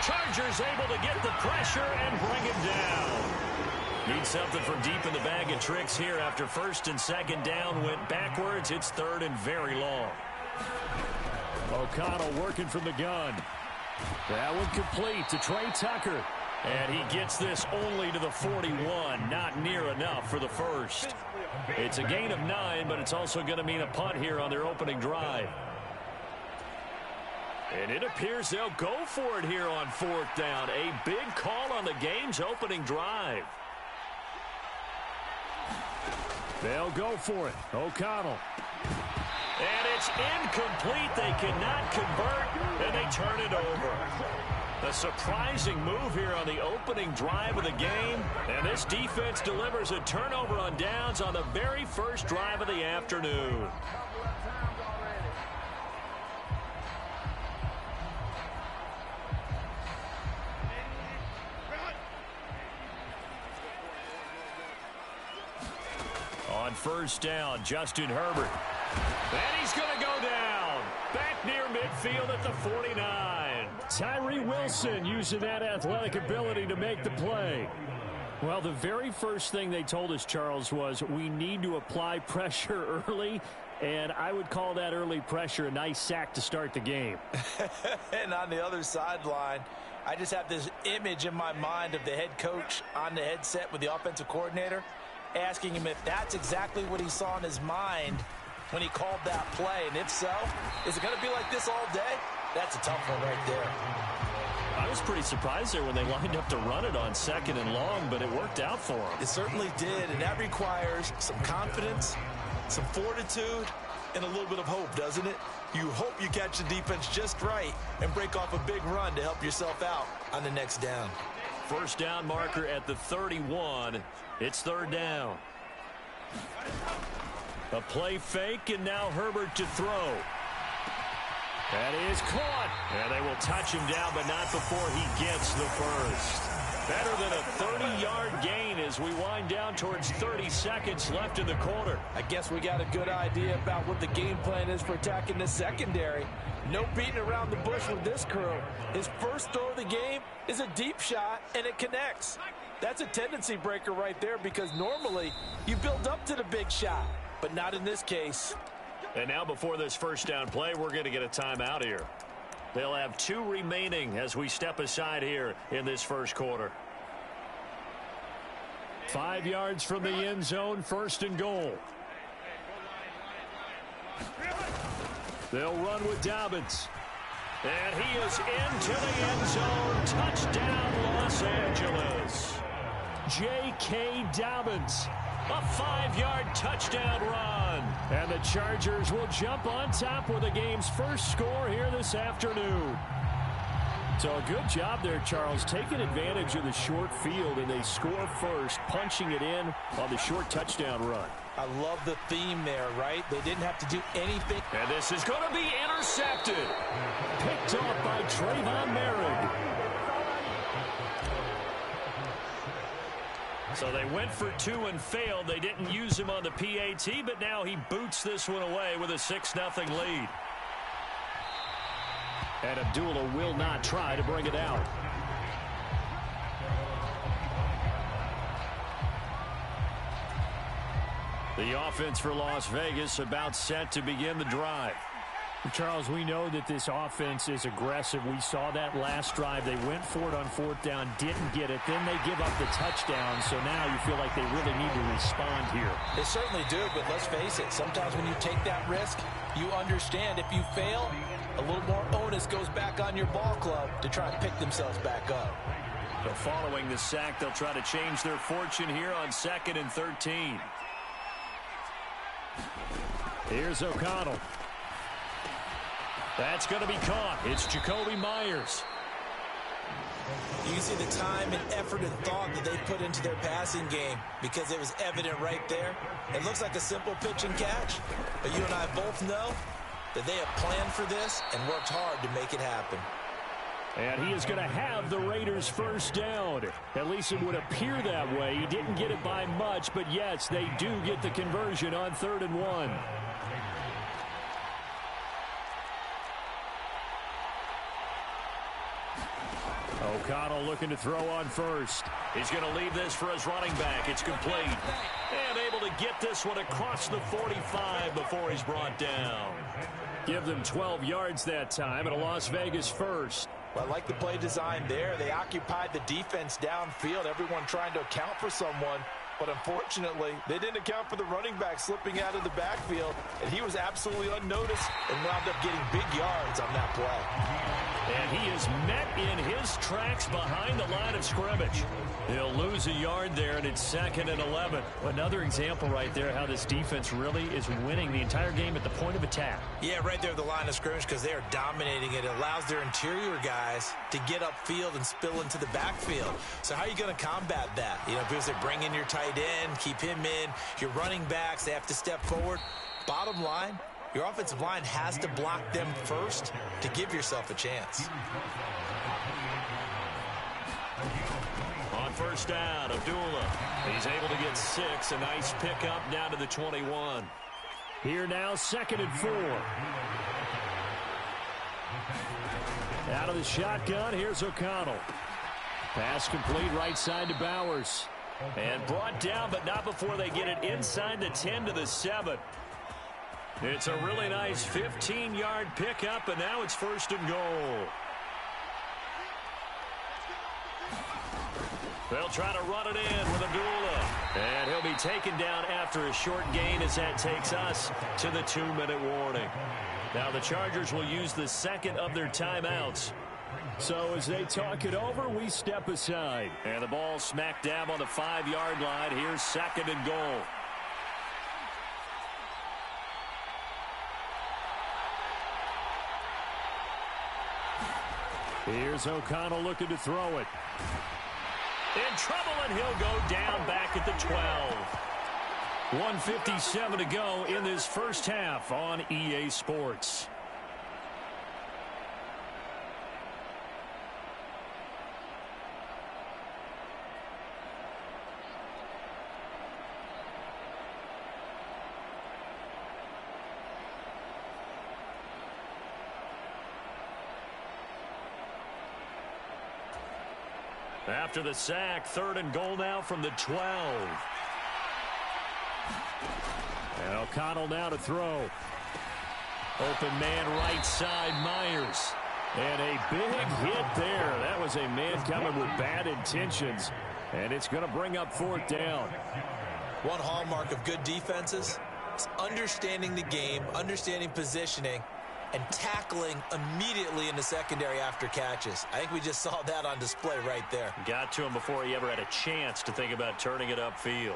Chargers able to get the pressure and bring him down. Need something from deep in the bag of tricks here after first and second down went backwards. It's third and very long. O'Connell working from the gun. That one complete to Trey Tucker. And he gets this only to the 41. Not near enough for the first. It's a gain of 9, but it's also going to mean a punt here on their opening drive. And it appears they'll go for it here on fourth down. A big call on the game's opening drive. They'll go for it. O'Connell. And it's incomplete. They cannot convert, and they turn it over. A surprising move here on the opening drive of the game. And this defense delivers a turnover on downs on the very first drive of the afternoon. On first down, Justin Herbert. And he's going to go down. Back near midfield at the 49. Tyree Wilson using that athletic ability to make the play. Well, the very first thing they told us, Charles, was we need to apply pressure early. And I would call that early pressure a nice sack to start the game. And on the other sideline, I just have this image in my mind of the head coach on the headset with the offensive coordinator, asking him if that's exactly what he saw in his mind when he called that play. And if so, is it going to be like this all day? That's a tough one right there. I was pretty surprised there when they lined up to run it on second and long, but it worked out for them. It certainly did, and that requires some confidence, some fortitude, and a little bit of hope, doesn't it? You hope you catch the defense just right and break off a big run to help yourself out on the next down. First down marker at the 31. It's third down. A play fake, and now Herbert to throw. That is caught. And they will touch him down, but not before he gets the first. Better than a 30-yard gain as we wind down towards 30 seconds left in the quarter. I guess we got a good idea about what the game plan is for attacking the secondary. No beating around the bush with this crew. His first throw of the game is a deep shot, and it connects. That's a tendency breaker right there because normally you build up to the big shot, but not in this case. And now before this first down play, we're going to get a timeout here. They'll have 2 remaining as we step aside here in this first quarter. 5 yards from the end zone, first and goal. They'll run with Dobbins. And he is into the end zone. Touchdown, Los Angeles. J.K. Dobbins. A 5-yard touchdown run. And the Chargers will jump on top with the game's first score here this afternoon. So a good job there, Charles, taking advantage of the short field, and they score first, punching it in on the short touchdown run. I love the theme there, right? They didn't have to do anything. And this is going to be intercepted. Picked off by Trayvon Merrick. So they went for 2 and failed. They didn't use him on the PAT, but now he boots this one away with a 6-0 lead. And Abdullah will not try to bring it out. The offense for Las Vegas about set to begin the drive. Charles, we know that this offense is aggressive. We saw that last drive. They went for it on fourth down, didn't get it. Then they give up the touchdown. So now you feel like they really need to respond here. They certainly do, but let's face it. Sometimes when you take that risk, you understand if you fail, a little more onus goes back on your ball club to try and pick themselves back up. So following the sack, they'll try to change their fortune here on 2nd and 13. Here's O'Connell. That's going to be caught. It's Jacoby Myers. You can see the time and effort and thought that they put into their passing game because it was evident right there. It looks like a simple pitch and catch, but you and I both know that they have planned for this and worked hard to make it happen. And he is going to have the Raiders first down. At least it would appear that way. He didn't get it by much, but yes, they do get the conversion on 3rd and 1. O'Connell looking to throw on first. He's going to leave this for his running back. It's complete. And able to get this one across the 45 before he's brought down. Give them 12 yards that time, and a Las Vegas first. Well, I like the play design there. They occupied the defense downfield, everyone trying to account for someone. But unfortunately, they didn't account for the running back slipping out of the backfield, and he was absolutely unnoticed and wound up getting big yards on that play. And he is met in his tracks behind the line of scrimmage. He'll lose a yard there, and it's 2nd and 11. Another example right there how this defense really is winning the entire game at the point of attack. Yeah, right there at the line of scrimmage because they are dominating it. It allows their interior guys to get upfield and spill into the backfield. So how are you going to combat that? You know, because they bring in your tight end, keep him in. Your running backs, they have to step forward. Bottom line, your offensive line has to block them first to give yourself a chance. On first down, Abdullah. He's able to get 6. A nice pickup down to the 21. Here now, 2nd and 4. Out of the shotgun, here's O'Connell. Pass complete right side to Bowers. And brought down, but not before they get it inside the 10 to the 7. It's a really nice 15-yard pickup, and now it's 1st and goal. They'll try to run it in with Abdullah. And he'll be taken down after a short gain as that takes us to the 2-minute warning. Now the Chargers will use the 2nd of their timeouts. So as they talk it over, we step aside. And the ball smack dab on the 5-yard line. Here's 2nd and goal. Here's O'Connell looking to throw it. In trouble, and he'll go down back at the 12. 1:57 to go in this first half on EA Sports. After the sack, 3rd and goal now from the 12. And O'Connell now to throw. Open man right side, Myers. And a big hit there. That was a man coming with bad intentions. And it's going to bring up 4th down. One hallmark of good defenses is understanding the game, understanding positioning, and tackling immediately in the secondary after catches. I think we just saw that on display right there. Got to him before he ever had a chance to think about turning it upfield.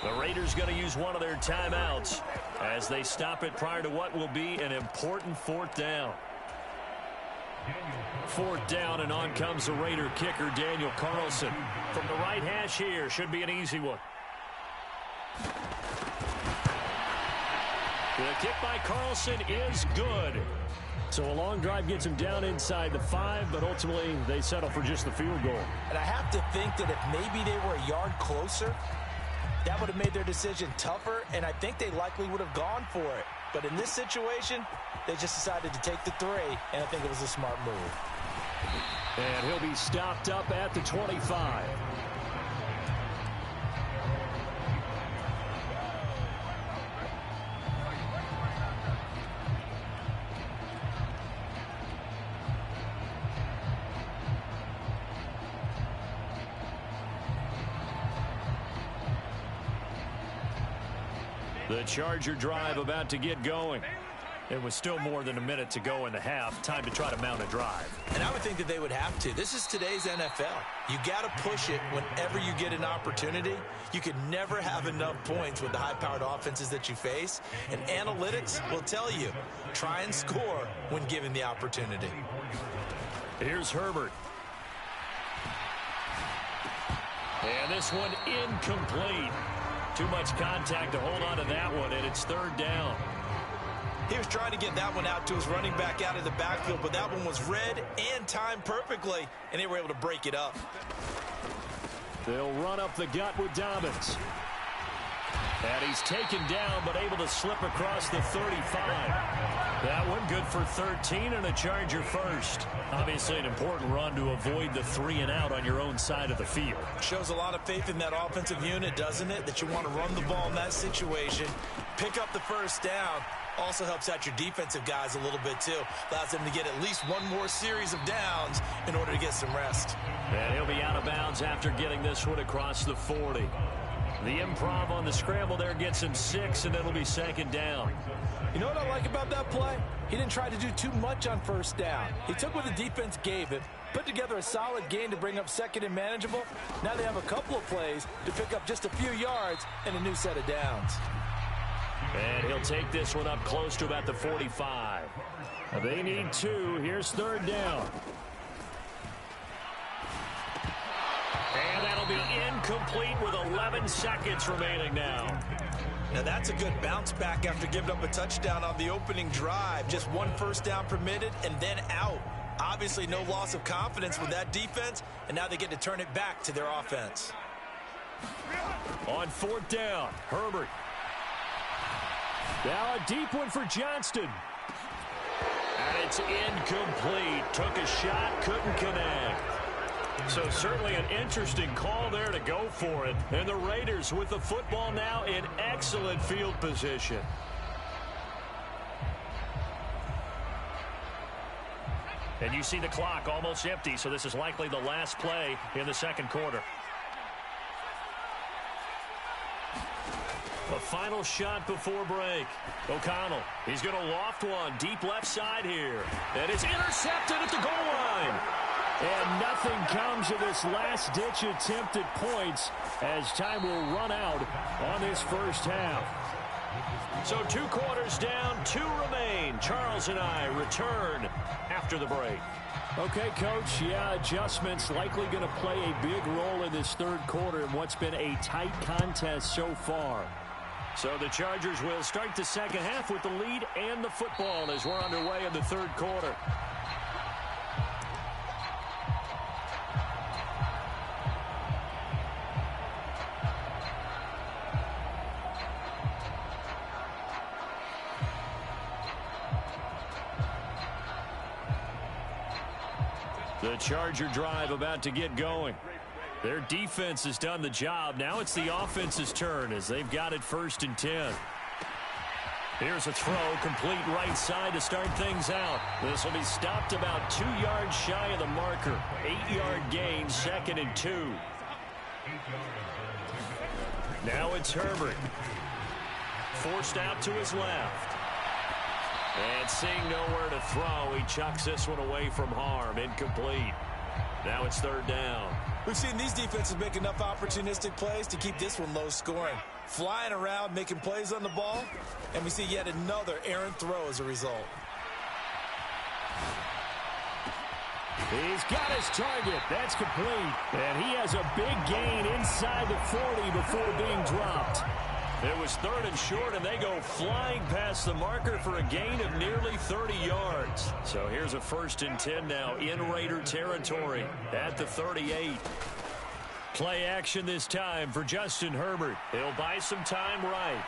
The Raiders going to use one of their timeouts as they stop it prior to what will be an important 4th down. 4th down, and on comes the Raider kicker, Daniel Carlson. From the right hash here, should be an easy one. The kick by Carlson is good. So a long drive gets him down inside the 5, but ultimately they settle for just the field goal. And I have to think that if maybe they were a yard closer, that would have made their decision tougher, and I think they likely would have gone for it. But in this situation, they just decided to take the 3, and I think it was a smart move. And he'll be stopped up at the 25. The Charger drive about to get going. It was still more than a minute to go in the half. Time to try to mount a drive. And I would think that they would have to. This is today's NFL. You got to push it whenever you get an opportunity. You can never have enough points with the high-powered offenses that you face. And analytics will tell you, try and score when given the opportunity. Here's Herbert. And this one incomplete. Too much contact to hold on to that one, and it's 3rd down. He was trying to get that one out to his running back out of the backfield, but that one was read and timed perfectly, and they were able to break it up. They'll run up the gut with Dobbins. And he's taken down, but able to slip across the 35. That one good for 13 and a Charger first. Obviously an important run to avoid the 3 and out on your own side of the field. Shows a lot of faith in that offensive unit, doesn't it? That you want to run the ball in that situation, pick up the first down. Also helps out your defensive guys a little bit too. Allows them to get at least one more series of downs in order to get some rest. And he'll be out of bounds after getting this one across the 40. The improv on the scramble there gets him 6, and it'll be second down. You know what I like about that play? He didn't try to do too much on first down. He took what the defense gave him, put together a solid gain to bring up second and manageable. Now they have a couple of plays to pick up just a few yards and a new set of downs. And he'll take this one up close to about the 45. They need 2. Here's third down. And that'll be incomplete with 11 seconds remaining now. Now that's a good bounce back after giving up a touchdown on the opening drive. Just one first down permitted and then out. Obviously no loss of confidence with that defense, and now they get to turn it back to their offense. On fourth down, Herbert. Now a deep one for Johnston. And it's incomplete. Took a shot, couldn't connect. So certainly an interesting call there to go for it. And the Raiders with the football now in excellent field position. And you see the clock almost empty, so this is likely the last play in the second quarter. A final shot before break. O'Connell, he's going to loft one deep left side here. And it's intercepted at the goal line. And nothing comes of this last-ditch attempt at points as time will run out on this first half. So 2 quarters down, 2 remain. Charles and I return after the break. Okay, Coach, yeah, adjustments likely going to play a big role in this third quarter in what's been a tight contest so far. So the Chargers will start the second half with the lead and the football as we're underway in the third quarter. The Charger drive about to get going. Their defense has done the job. Now it's the offense's turn as they've got it 1st and 10. Here's a throw, complete right side to start things out. This will be stopped about 2 yards shy of the marker. 8-yard gain, 2nd and 2. Now it's Herbert. Forced out to his left. And seeing nowhere to throw, he chucks this one away from harm. Incomplete. Now it's 3rd down. We've seen these defenses make enough opportunistic plays to keep this one low scoring. Flying around, making plays on the ball, and we see yet another errant throw as a result. He's got his target. That's complete. And he has a big gain inside the 40 before being dropped. It was 3rd and short, and they go flying past the marker for a gain of nearly 30 yards. So here's a 1st and 10 now in Raider territory at the 38. Play action this time for Justin Herbert. He'll buy some time right.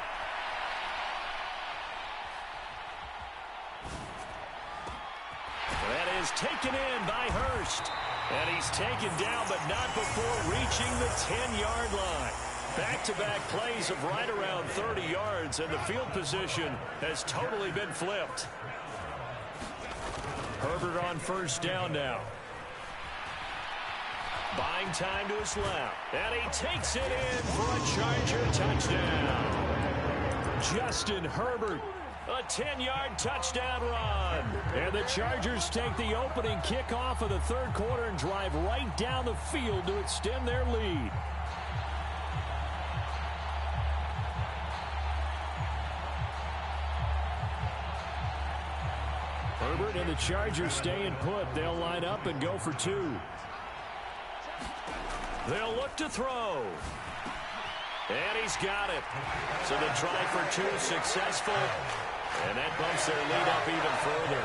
That is taken in by Hurst. And he's taken down, but not before reaching the 10-yard line. Back-to-back plays of right around 30 yards, and the field position has totally been flipped. Herbert on 1st down now. Buying time to his left. And he takes it in for a Charger touchdown. Justin Herbert, a 10-yard touchdown run. And the Chargers take the opening kickoff of the third quarter and drive right down the field to extend their lead. Herbert and the Chargers staying put. They'll line up and go for 2. They'll look to throw. And he's got it. So the try for 2 successful. And that bumps their lead up even further.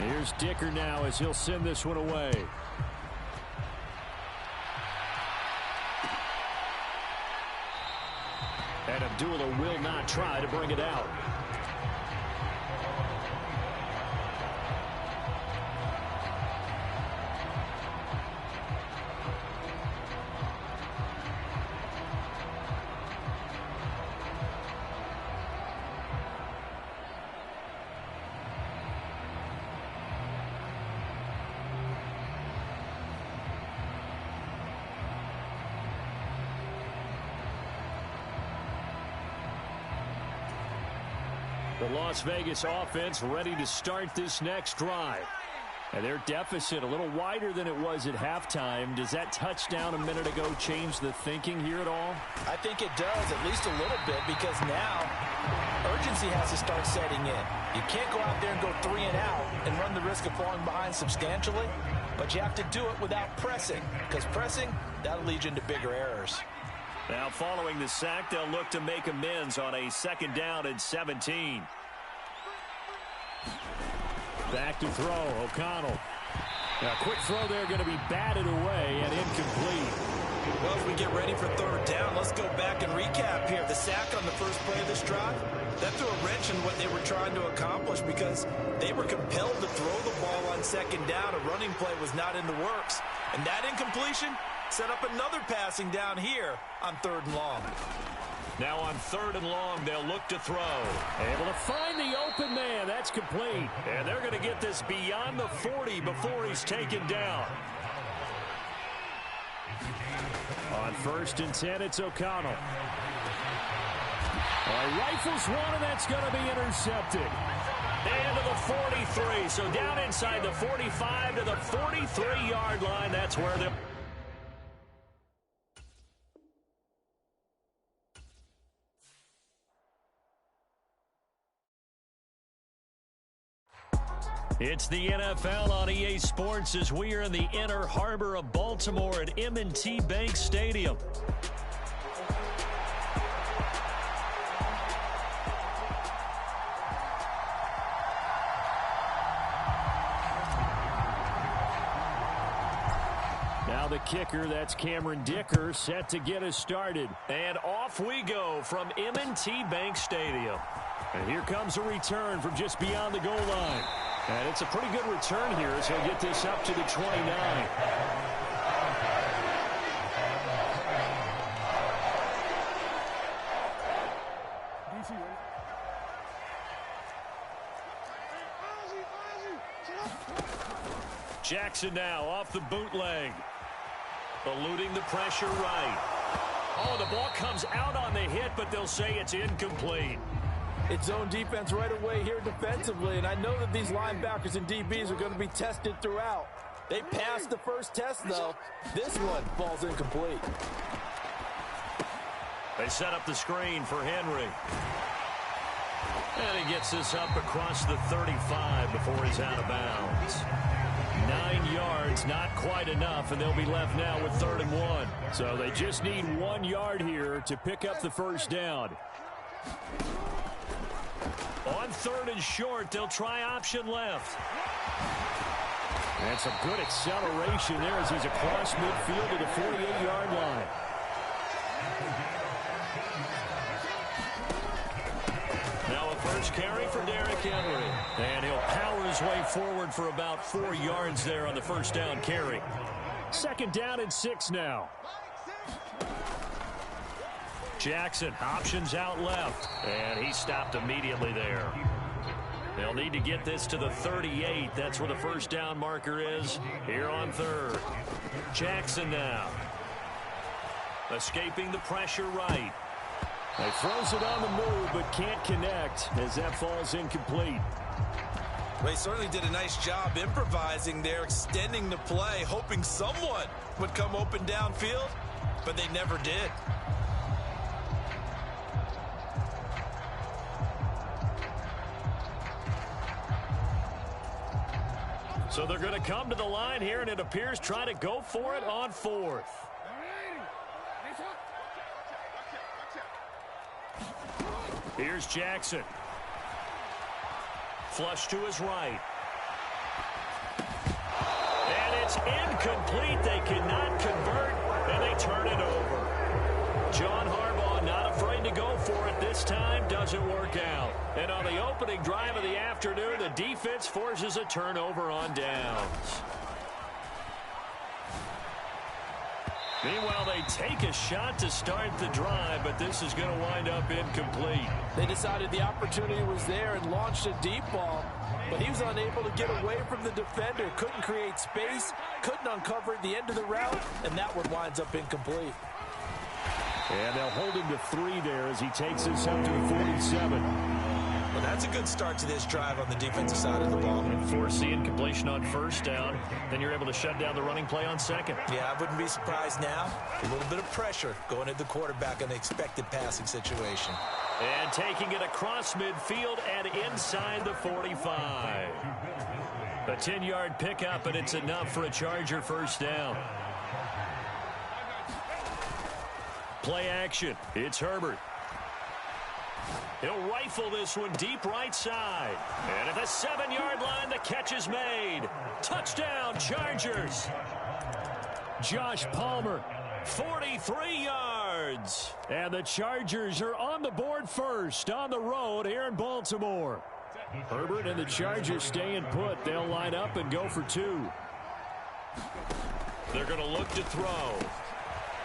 Here's Dicker now as he'll send this one away. And Abdullah will not try to bring it out. The Las Vegas offense ready to start this next drive. And their deficit a little wider than it was at halftime. Does that touchdown a minute ago change the thinking here at all? I think it does, at least a little bit, because now urgency has to start setting in. You can't go out there and go 3 and out and run the risk of falling behind substantially, but you have to do it without pressing, because pressing, that'll lead you into bigger errors. Now following the sack, they'll look to make amends on a 2nd down and 17. Back to throw, O'Connell. Now, quick throw there, going to be batted away and incomplete. Well, as we get ready for 3rd down, let's go back and recap here. The sack on the first play of this drive, that threw a wrench in what they were trying to accomplish because they were compelled to throw the ball on 2nd down. A running play was not in the works. And that incompletion set up another passing down here on 3rd and long. Now on 3rd and long, they'll look to throw. Able to find the open man. That's complete. And they're going to get this beyond the 40 before he's taken down. On 1st and 10, it's O'Connell. Rifles one, and that's going to be intercepted. And to the 43. So down inside the 45 to the 43-yard line. That's where they'll... It's the NFL on EA Sports as we are in the inner harbor of Baltimore at M&T Bank Stadium. Now the kicker, that's Cameron Dicker, set to get us started. And off we go from M&T Bank Stadium. And here comes a return from just beyond the goal line. And it's a pretty good return here as he'll get this up to the 29. Jackson now off the bootleg. Eluding the pressure right. Oh, the ball comes out on the hit, but they'll say it's incomplete. It's zone defense right away here defensively, and I know that these linebackers and DBs are going to be tested throughout. They passed the first test, though. This one falls incomplete. They set up the screen for Henry. And he gets this up across the 35 before he's out of bounds. 9 yards, not quite enough, and they'll be left now with 3rd and 1. So they just need 1 yard here to pick up the first down. On 3rd and short, they'll try option left. And some good acceleration there as he's across midfield to the 48-yard line. Now a first carry for Derrick Henry. And he'll power his way forward for about 4 yards there on the first down carry. 2nd down and 6 now. Jackson options out left, and he stopped immediately there. They'll need to get this to the 38. That's where the first down marker is here on 3rd. Jackson now. Escaping the pressure right. He throws it on the move, but can't connect as that falls incomplete. They certainly did a nice job improvising there, extending the play, hoping someone would come open downfield, but they never did. So they're going to come to the line here, and it appears try to go for it on fourth. Here's Jackson. Flush to his right. And it's incomplete. They cannot convert, and they turn it over. John Harbaugh not afraid to go for it this time. Doesn't work out. And on the opening drive of the afternoon, the defense forces a turnover on downs. Meanwhile, they take a shot to start the drive, but this is going to wind up incomplete. They decided the opportunity was there and launched a deep ball, but he was unable to get away from the defender, couldn't create space, couldn't uncover the end of the route, and that one winds up incomplete. And they'll hold him to 3 there as he takes this up to the 47. Well, that's a good start to this drive on the defensive side of the ball. And force the incompletion on first down. Then you're able to shut down the running play on second. Yeah, I wouldn't be surprised now. A little bit of pressure going at the quarterback in an expected passing situation. And taking it across midfield and inside the 45. A 10-yard pickup, and it's enough for a Charger first down. Play action. It's Herbert. He'll rifle this one deep right side. And at the 7-yard line, the catch is made. Touchdown, Chargers. Josh Palmer, 43 yards. And the Chargers are on the board first on the road here in Baltimore. Herbert and the Chargers staying put. They'll line up and go for 2. They're going to look to throw.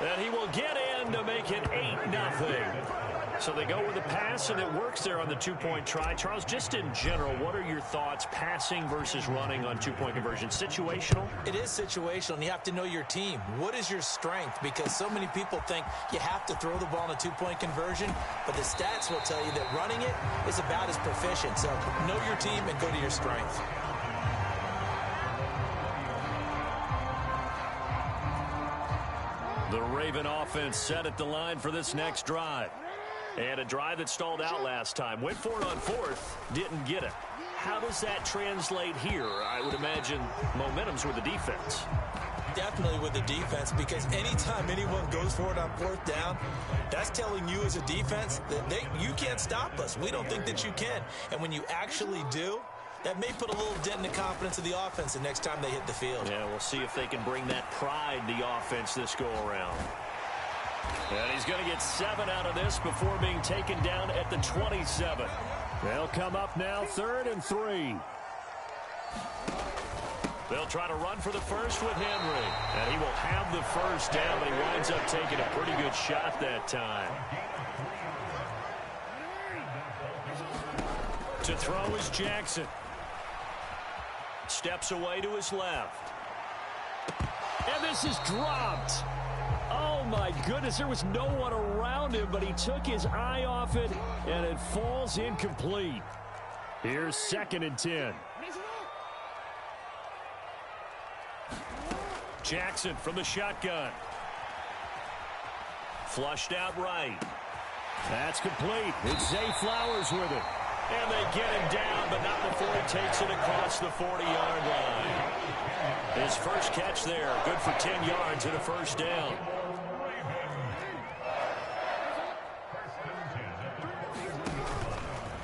And he will get in to make it 8-0. So they go with the pass, and it works there on the 2-point try. Charles, just in general, what are your thoughts passing versus running on 2-point conversion? Situational? It is situational, and you have to know your team. What is your strength? Because so many people think you have to throw the ball in a 2-point conversion, but the stats will tell you that running it is about as proficient. So know your team and go to your strength. The Raven offense set at the line for this next drive. And a drive that stalled out last time. Went for it on fourth, didn't get it. How does that translate here? I would imagine momentum's with the defense. Definitely with the defense, because anytime anyone goes for it on fourth down, that's telling you as a defense that you can't stop us. We don't think that you can. And when you actually do, that may put a little dent in the confidence of the offense the next time they hit the field. Yeah, we'll see if they can bring that pride to the offense this go-around. And he's going to get 7 out of this before being taken down at the 27. They'll come up now 3rd and 3. They'll try to run for the first with Henry. And he will have the first down, but he winds up taking a pretty good shot that time. To throw is Jackson. Steps away to his left. And this is dropped. Oh, my goodness. There was no one around him, but he took his eye off it, and it falls incomplete. Here's 2nd and 10. Jackson from the shotgun. Flushed out right. That's complete. It's Zay Flowers with it. And they get him down, but not before he takes it across the 40-yard line. His first catch there, good for 10 yards and a first down.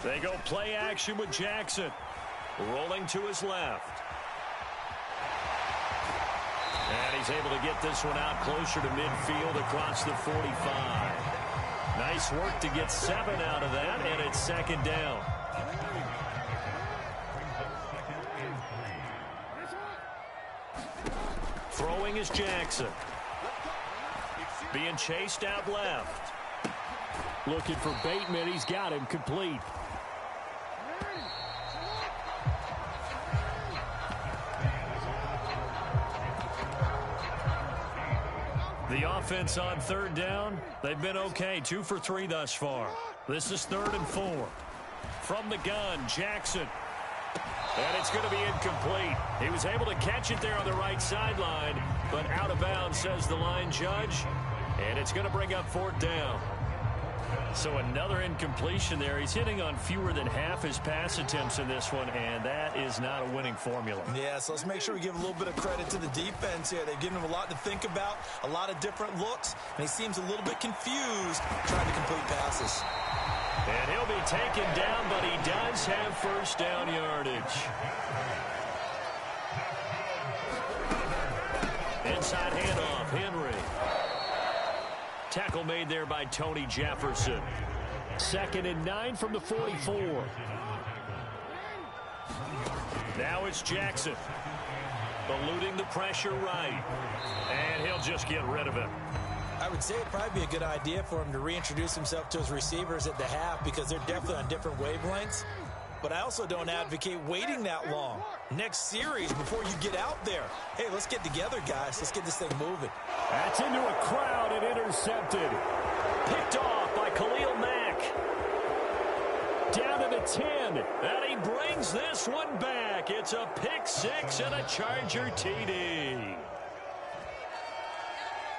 They go play action with Jackson. Rolling to his left. And he's able to get this one out closer to midfield across the 45. Nice work to get 7 out of that, and it's 2nd down. Throwing is Jackson. Being chased out left. Looking for Bateman. He's got him complete. The offense on 3rd down, they've been okay. 2 for 3 thus far. This is 3rd and 4. From the gun, Jackson. And it's going to be incomplete. He was able to catch it there on the right sideline, but out of bounds, says the line judge. And it's going to bring up 4th down. So another incompletion there. He's hitting on fewer than half his pass attempts in this one, and that is not a winning formula. Yeah, so let's make sure we give a little bit of credit to the defense here. They've given him a lot to think about, a lot of different looks, and he seems a little bit confused trying to complete passes. And he'll be taken down, but he does have first down yardage. Inside handoff, Henry. Tackle made there by Tony Jefferson. 2nd and 9 from the 44. Now it's Jackson. Eluding the pressure right. And he'll just get rid of it. I would say it'd probably be a good idea for him to reintroduce himself to his receivers at the half because they're definitely on different wavelengths. But I also don't advocate waiting that long. Next series before you get out there. Hey, let's get together, guys. Let's get this thing moving. That's into a crowd and intercepted. Picked off by Khalil Mack. Down to the 10. And he brings this one back. It's a pick six and a Charger TD.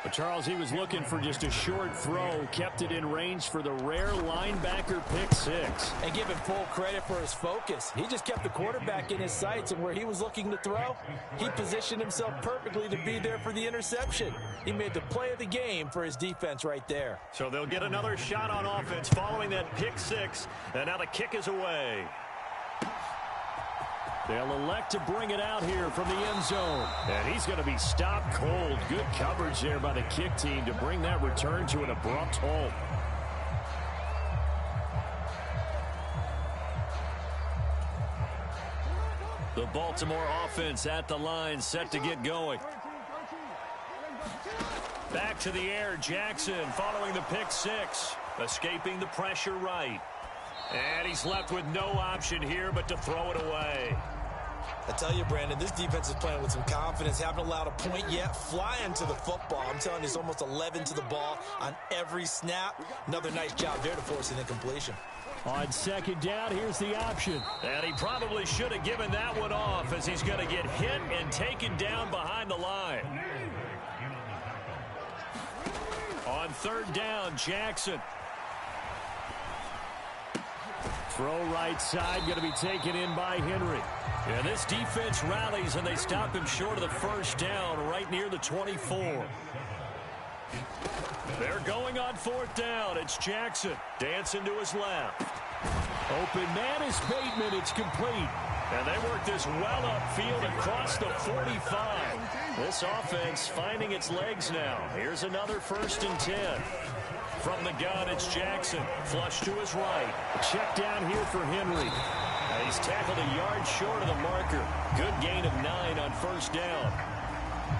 But Charles, he was looking for just a short throw, kept it in range for the rare linebacker pick six. And give him full credit for his focus. He just kept the quarterback in his sights, and where he was looking to throw, he positioned himself perfectly to be there for the interception. He made the play of the game for his defense right there. So they'll get another shot on offense following that pick six, and now the kick is away. They'll elect to bring it out here from the end zone. And he's going to be stopped cold. Good coverage there by the kick team to bring that return to an abrupt halt. The Baltimore offense at the line, set to get going. Back to the air, Jackson following the pick six. Escaping the pressure right. And he's left with no option here but to throw it away. I tell you, Brandon, this defense is playing with some confidence. Haven't allowed a point yet. Flying to the football. I'm telling you, it's almost 11 to the ball on every snap. Another nice job there to force an incompletion. On 2nd down, here's the option. And he probably should have given that one off as he's going to get hit and taken down behind the line. On 3rd down, Jackson. Throw right side, going to be taken in by Henry. And this defense rallies, and they stop him short of the first down right near the 24. They're going on 4th down. It's Jackson dancing to his left. Open man is Bateman. It's complete. And they work this well upfield across the 45. This offense finding its legs now. Here's another 1st and 10. From the gun, it's Jackson. Flush to his right. Check down here for Henry. And he's tackled a yard short of the marker. Good gain of 9 on 1st down.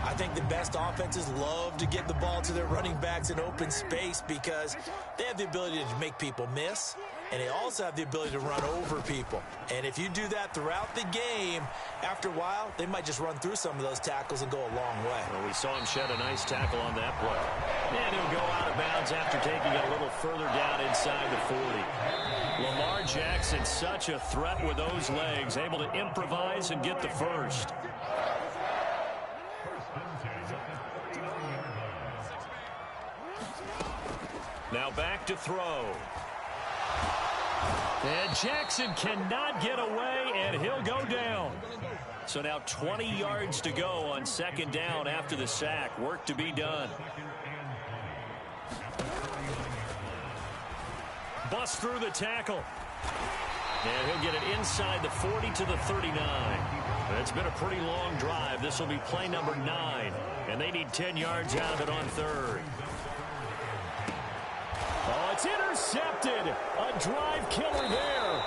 I think the best offenses love to get the ball to their running backs in open space because they have the ability to make people miss, and they also have the ability to run over people. And if you do that throughout the game, after a while, they might just run through some of those tackles and go a long way. Well, we saw him shed a nice tackle on that play. And he'll go out of bounds after taking it a little further down inside the 40. Lamar Jackson, such a threat with those legs, able to improvise and get the first. Now back to throw. And Jackson cannot get away, and he'll go down. So now 20 yards to go on 2nd down after the sack. Work to be done. Bust through the tackle. And he'll get it inside the 40 to the 39. It's been a pretty long drive. This will be play number 9. And they need 10 yards out of it on 3rd. Oh, it's intercepted. A drive killer there.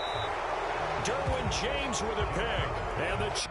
Derwin James with a pick. And the